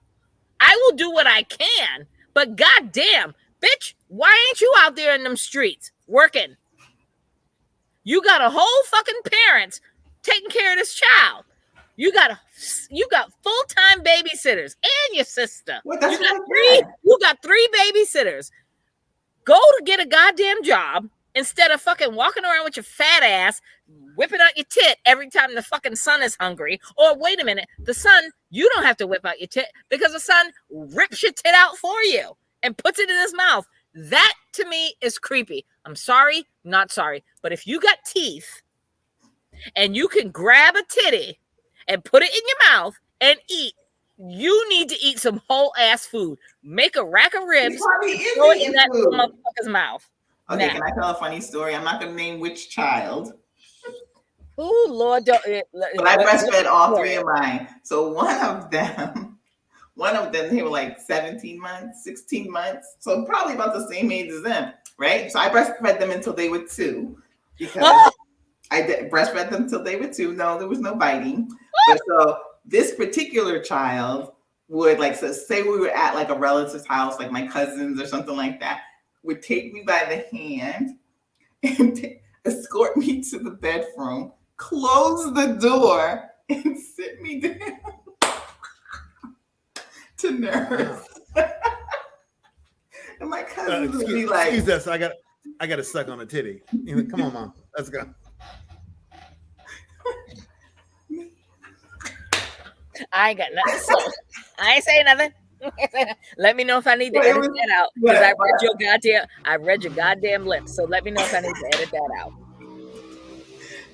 I will do what I can, but goddamn, bitch, why ain't you out there in them streets working? You got a whole fucking parent taking care of this child. You got full-time babysitters and your sister. Well, you got 3 babysitters. Go to get a goddamn job instead of fucking walking around with your fat ass, whipping out your tit every time the fucking son is hungry. Or wait a minute, the son, you don't have to whip out your tit because the son rips your tit out for you and puts it in his mouth. That to me is creepy. I'm sorry, not sorry. But if you got teeth and you can grab a titty and put it in your mouth and eat, you need to eat some whole ass food. Make a rack of ribs, throw it in that motherfucker's mouth. Okay, now, can I tell a funny story? I'm not going to name which child. Oh, Lord. But I breastfed all 3 of mine. So one of them, they were like 17 months, 16 months. So probably about the same age as them, right? So I breastfed them until they were 2 because I breastfed them until they were 2. No, there was no biting. But so this particular child would say we were at like a relative's house, like my cousins or something like that, would take me by the hand and escort me to the bedroom, close the door, and sit me down to nurse. And my cousin would be like, "Excuse us, I got to suck on a titty." Come on, Mom, let's go. I ain't got nothing to say. I ain't saying nothing. Let me know if I need to edit that out because I read your goddamn lips. So let me know if I need to edit that out.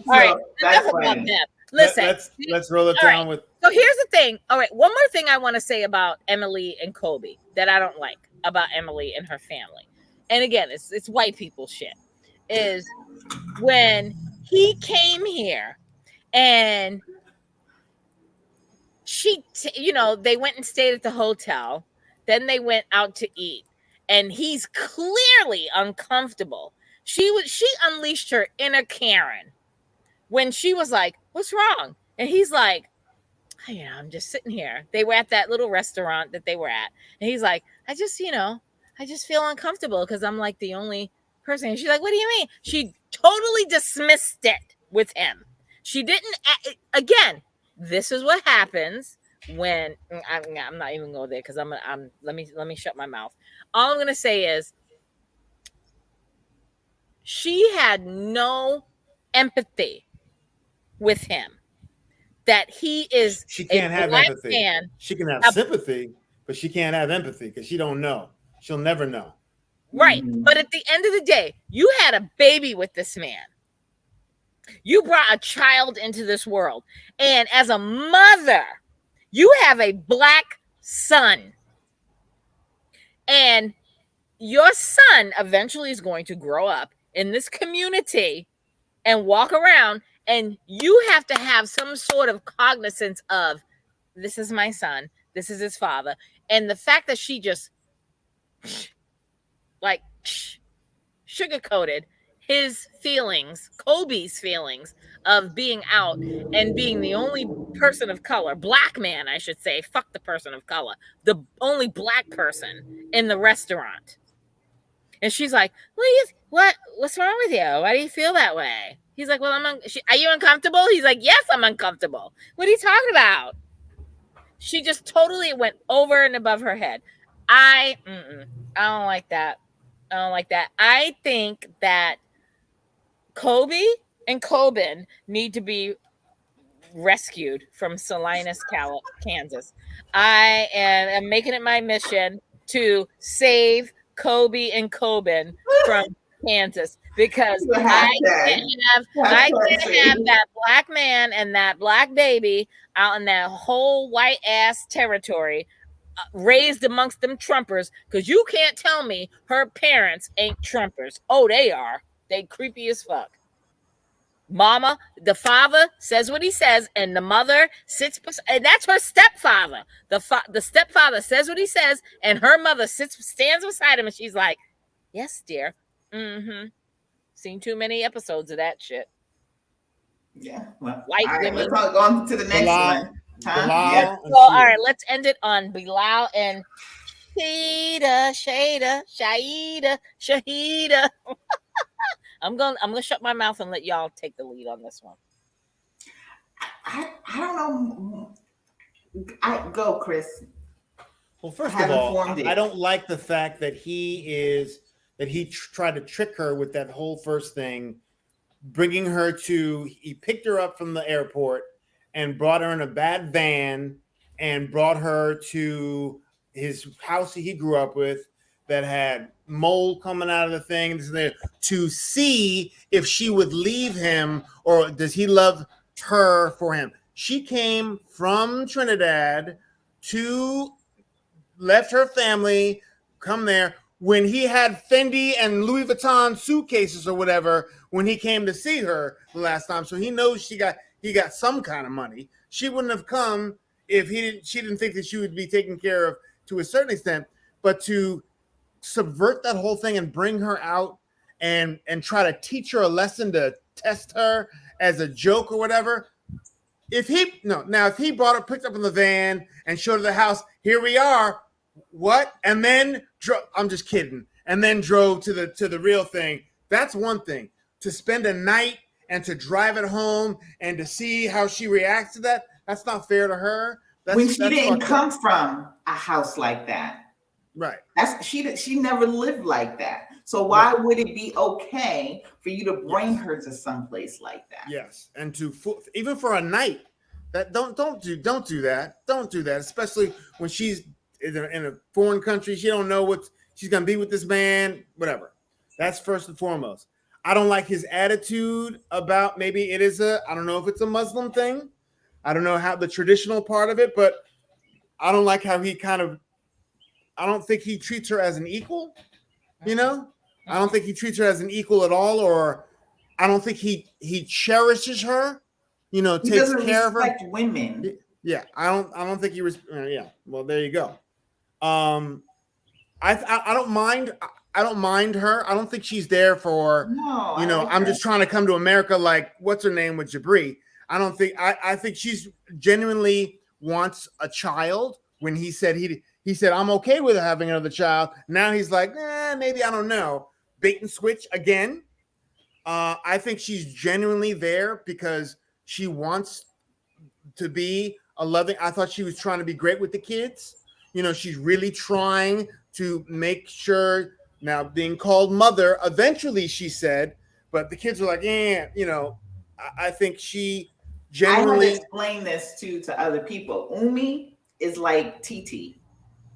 All right, enough about that. Listen, let's roll it down with. So here's the thing. All right, one more thing I want to say about Emily and Kobe that I don't like about Emily and her family. And again, it's white people shit. Is when he came here and they went and stayed at the hotel. Then they went out to eat, and he's clearly uncomfortable. She unleashed her inner Karen when she was like, "What's wrong?" And he's like, "I'm just sitting here." They were at that little restaurant that they were at, and he's like, I just feel uncomfortable because I'm like the only person. And she's like, "What do you mean?" She totally dismissed it with him. She didn't. Again, this is what happens when I'm not even going there because let me shut my mouth. All I'm gonna say is she had no empathy with him. That he is she can't have empathy. Man. She can have sympathy, but she can't have empathy because she don't know. She'll never know. Right. Mm-hmm. But at the end of the day, you had a baby with this man. You brought a child into this world. And as a mother, you have a black son. And your son eventually is going to grow up in this community and walk around, and you have to have some sort of cognizance of, this is my son, this is his father. And the fact that she just like sugarcoated his feelings, Kobe's feelings of being out and being the only person of color, black man, I should say, fuck the person of color, the only black person in the restaurant. And she's like, what's wrong with you? Why do you feel that way? He's like, well, are you uncomfortable? He's like, yes, I'm uncomfortable. What are you talking about? She just totally went over and above her head. I don't like that. I don't like that. I think that Kobe and Coben need to be rescued from Salinas, Kansas. I am making it my mission to save Kobe and Coben from Kansas, because I can't have that black man and that black baby out in that whole white ass territory, raised amongst them Trumpers, because you can't tell me her parents ain't Trumpers. Oh, they are. They creepy as fuck. Mama, the father says what he says, and the mother sits, and that's her stepfather. The stepfather says what he says, and her mother stands beside him, and she's like, "Yes, dear. Mm-hmm. Seen too many episodes of that shit." Yeah. Well, white all right, women. let's go on to the next one. Yes. So, all right, let's end it on Bilal and Shahida. I'm gonna shut my mouth and let y'all take the lead on this one. I don't know. I go, Chris. Well, first of all, I don't like the fact that he tried to trick her with that whole first thing, bringing her to. He picked her up from the airport and brought her in a bad van and brought her to his house he grew up with that had mold coming out of the thing to see if she would leave him or does he love her for him. She came from Trinidad left her family, come there when he had Fendi and Louis Vuitton suitcases or whatever when he came to see her the last time. So he knows he got some kind of money. She wouldn't have come if she didn't think that she would be taken care of to a certain extent, but to subvert that whole thing and bring her out and try to teach her a lesson to test her as a joke or whatever. If he brought her, picked up in the van and showed her the house, here we are. What? And then I'm just kidding. And then drove to the real thing. That's one thing. To spend a night and to drive it home and to see how she reacts to that, that's not fair to her. When she didn't come from a house like that. Right. She never lived like that. So why would it be okay for you to bring her to someplace like that? Yes, and even for a night, that don't do that. Don't do that, especially when she's in a foreign country. She don't know what she's gonna be with this man. Whatever. That's first and foremost. I don't like his attitude about maybe it is I don't know if it's a Muslim thing. I don't know how the traditional part of it, but I don't like how I don't think he treats her as an equal, I don't think he treats her as an equal at all, or I don't think he cherishes her, he takes care of her. Respect women. Yeah, I don't think he yeah. Well, there you go. I don't mind. I don't mind her. I don't think she's there for. No, I'm just trying to come to America. Like, what's her name with Jabri? I don't think. I think she's genuinely wants a child. When he said he said, I'm okay with having another child. Now he's like, maybe, I don't know. Bait and switch again. I think she's genuinely there because she wants to be a loving. I thought she was trying to be great with the kids. She's really trying to make sure now being called mother. Eventually, she said, but the kids are like, I think she genuinely. I have explained this to other people. Umi is like TT.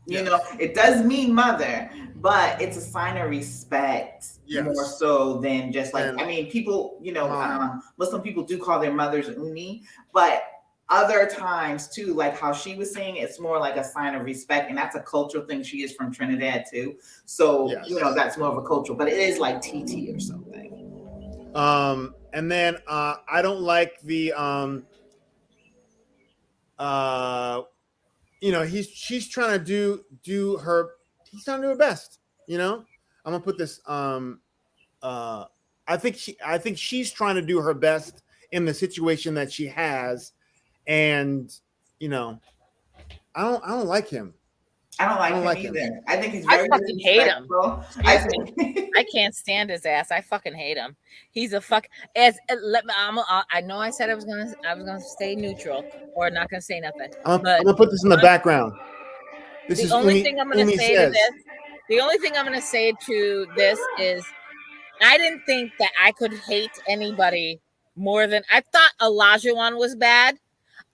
It does mean mother, but it's a sign of respect more so than just like, people, Muslim people do call their mothers Umi, but other times too, like how she was saying, it's more like a sign of respect, and that's a cultural thing. She is from Trinidad too, so Yes. that's more of a cultural, but it is like TT or something. And then I don't like the she's trying to do her he's trying to do her best. I'm gonna put this I think she's trying to do her best in the situation that she has, and I don't like him. I don't like him either. I think he's very disrespectful. I can't stand his ass. I fucking hate him. He's a fuck. I know I said I was gonna stay neutral or not gonna say nothing. I'm gonna put this in the background. This is the only thing I'm gonna say says. to this. The only thing I'm gonna say to this is, I didn't think that I could hate anybody more than I thought Olajuwon was bad.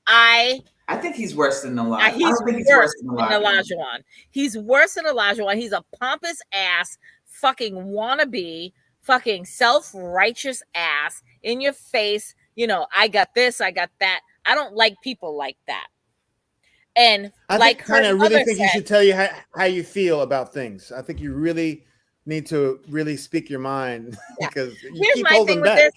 I think he's worse than Olajuwon. He's worse than Olajuwon. He's worse than Olajuwon. He's a pompous ass, fucking wannabe, fucking self-righteous ass in your face. I got this, I got that. I don't like people like that. And I really think you should tell you how you feel about things. I think you really need to really speak your mind because here's my thing with this.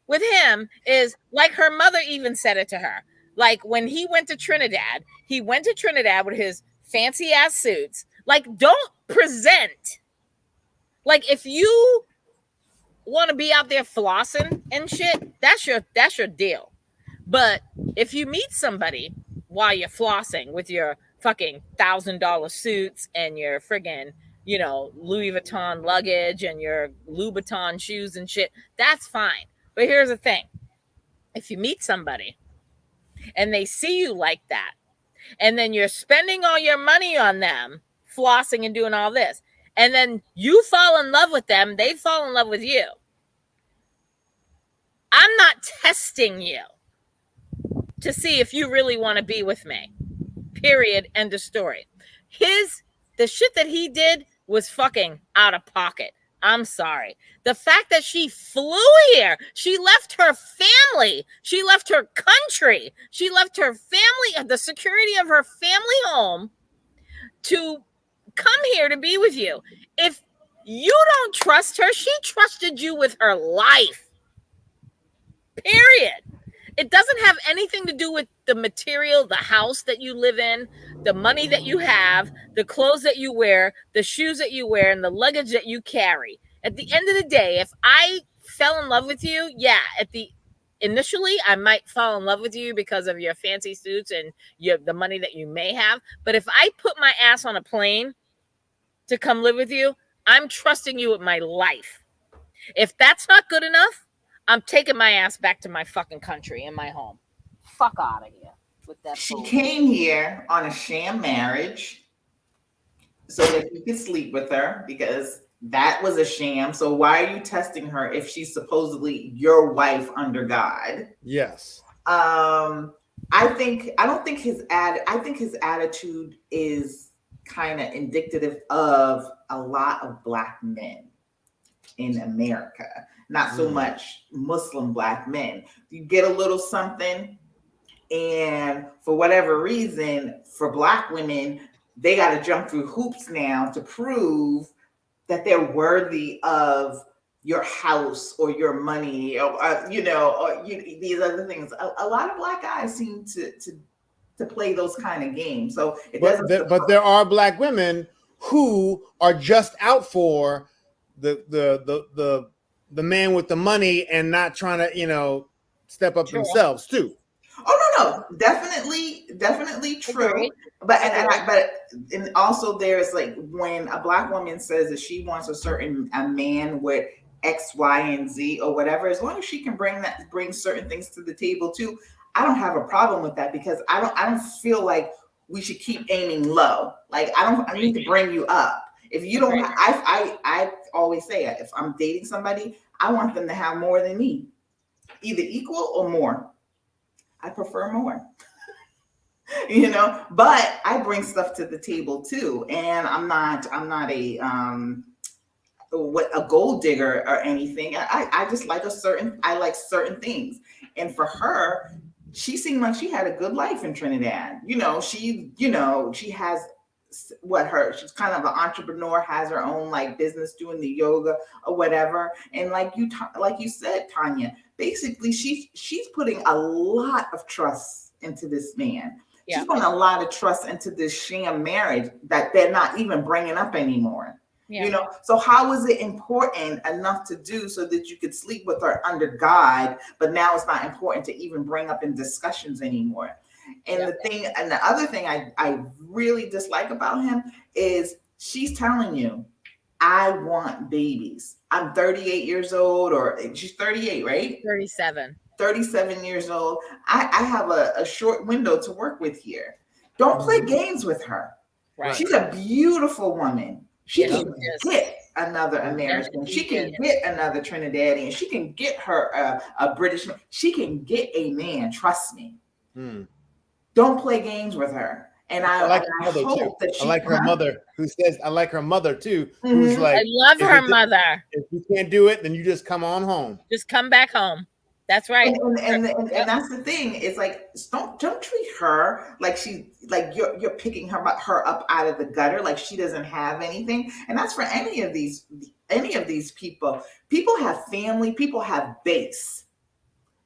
With him is like her mother even said it to her. Like when he went to Trinidad with his fancy ass suits. Like, don't present. Like, if you want to be out there flossing and shit, that's your deal. But if you meet somebody while you're flossing with your fucking $1,000 suits and your friggin', Louis Vuitton luggage and your Louboutin shoes and shit, that's fine. But here's the thing. If you meet somebody and they see you like that, and then you're spending all your money on them, flossing and doing all this, and then you fall in love with them, they fall in love with you. I'm not testing you to see if you really want to be with me. Period. End of story. The shit that he did was fucking out of pocket. I'm sorry. The fact that she flew here, she left her family, she left her country, she left her family, the security of her family home to come here to be with you. If you don't trust her, she trusted you with her life. Period. It doesn't have anything to do with the material, the house that you live in, the money that you have, the clothes that you wear, the shoes that you wear, and the luggage that you carry. At the end of the day, if I fell in love with you, initially I might fall in love with you because of your fancy suits and the money that you may have. But if I put my ass on a plane to come live with you, I'm trusting you with my life. If that's not good enough, I'm taking my ass back to my fucking country and my home. Fuck out of here with that. She came here on a sham marriage so that you could sleep with her, because that was a sham. So why are you testing her if she's supposedly your wife under God? Yes. I think his attitude is kind of indicative of a lot of Black men in America. Not so much Muslim Black men. You get a little something, and for whatever reason, for Black women, they got to jump through hoops now to prove that they're worthy of your house or your money, or these other things. A lot of Black guys seem to play those kind of games. So it doesn't. But there are Black women who are just out for the man with the money and not trying to step up themselves too. Oh no, definitely true. But and also there's like when a Black woman says that she wants a man with X, Y, and Z or whatever, as long as she can bring certain things to the table too, I don't have a problem with that, because I don't feel like we should keep aiming low. Like I need to bring you up. If you don't, I always say if I'm dating somebody, I want them to have more than me, either equal or more. I prefer more, but I bring stuff to the table too. And I'm not a gold digger or anything. I just like I like certain things. And for her, she seemed like she had a good life in Trinidad. She has she's kind of an entrepreneur, has her own like business doing the yoga or whatever. And like you said, Tanya, basically she's putting a lot of trust into this man. Yeah. She's putting a lot of trust into this sham marriage that they're not even bringing up anymore. Yeah. So how is it important enough to do so that you could sleep with her under God, but now it's not important to even bring up in discussions anymore? And the other thing I really dislike about him is she's telling you, I want babies. I'm 38 years old, or she's 38, right? 37 years old. I have a short window to work with here. Don't play games with her. Right. She's a beautiful woman. She can get another American. She can get another Trinidadian. She can get her a British man. She can get a man. Trust me. Don't play games with her. And I like her mother too. I like her mother who says, I like her mother too, who's like, I love her mother. If you can't do it, then you just come on home. Just come back home. That's right. And that's the thing. It's like, don't treat her like you're picking her up out of the gutter, like she doesn't have anything. And that's for any of these people. People have family. People have base.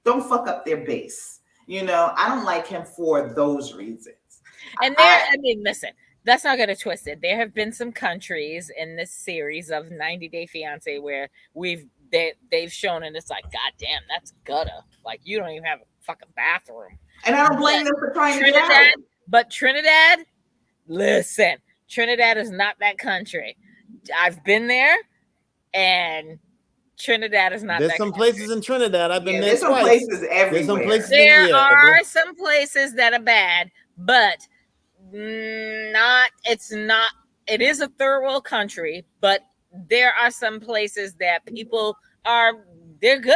Don't fuck up their base. I don't like him for those reasons. And listen, let's not get it twisted. There have been some countries in this series of 90 Day Fiance where they've shown, and it's like, God damn, that's gutter. Like, you don't even have a fucking bathroom. And I don't blame them for trying to get out. But Trinidad, listen, Trinidad is not that country. I've been there, and Trinidad is not that country. There's some places in Trinidad. I've been there there's twice. Some places everywhere. There's some places there are some places that are bad, but it is a third world country, but there are some places that people they're good.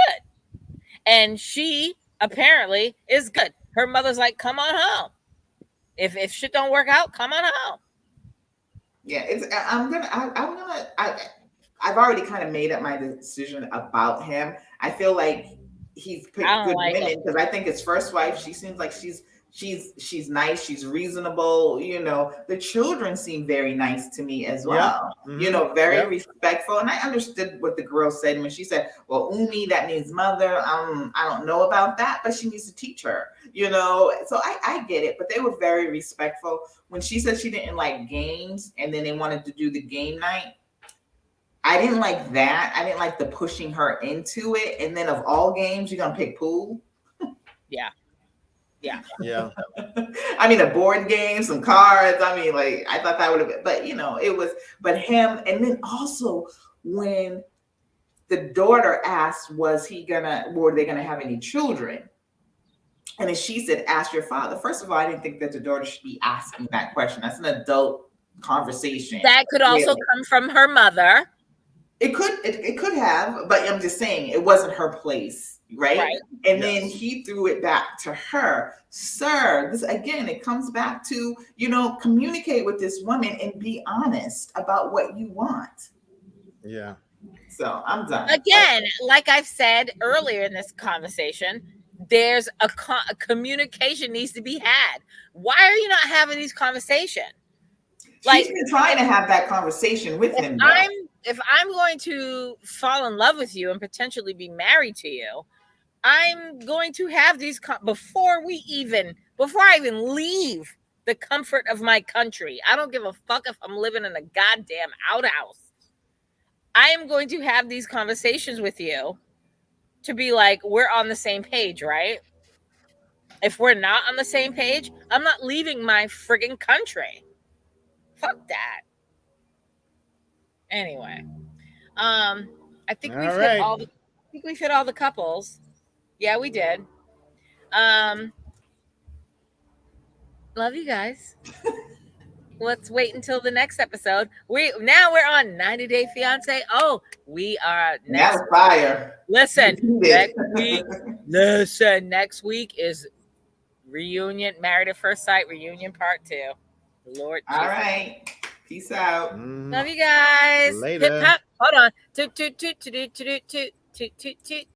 And she apparently is good. Her mother's like, come on home. If shit don't work out, come on home. Yeah, I've already kind of made up my decision about him. I feel like he's picked good women because I think his first wife, she seems like she's nice, she's reasonable. The children seem very nice to me as well. Very respectful. And I understood what the girl said when she said, well, Umi, that means mother. I don't know about that, but she needs to teach her, so I get it. But they were very respectful. When she said she didn't like games and then they wanted to do the game night, I didn't like that. I didn't like the pushing her into it. And then of all games, you're gonna pick pool. Yeah. I mean, a board game, some cards. I mean, like, I thought that would have been, but it was, but him. And then also when the daughter asked, were they gonna have any children? And then she said, ask your father. First of all, I didn't think that the daughter should be asking that question. That's an adult conversation. That could also come from her mother. It could have, but I'm just saying it wasn't her place, right? And then he threw it back to her. Sir, this again, it comes back to, communicate with this woman and be honest about what you want. Yeah. So I'm done. Again, like I've said earlier in this conversation, there's a communication needs to be had. Why are you not having these conversations? She's been trying to have that conversation with him. If I'm going to fall in love with you and potentially be married to you, I'm going to have these before I even leave the comfort of my country. I don't give a fuck if I'm living in a goddamn outhouse. I am going to have these conversations with you to be like, we're on the same page, right? If we're not on the same page, I'm not leaving my friggin' country. Fuck that. Anyway, I think we've hit all the couples. Yeah, we did. Love you guys. Let's wait until the next episode. We're on 90 Day Fiance. Oh, we are next. That was fire. Listen, next week is reunion, Married at First Sight reunion part 2. Lord. All right. Peace out. Love you guys. Later. Hip hop. Hold on. Toot, toot, toot, toot, toot, toot, toot, toot, toot.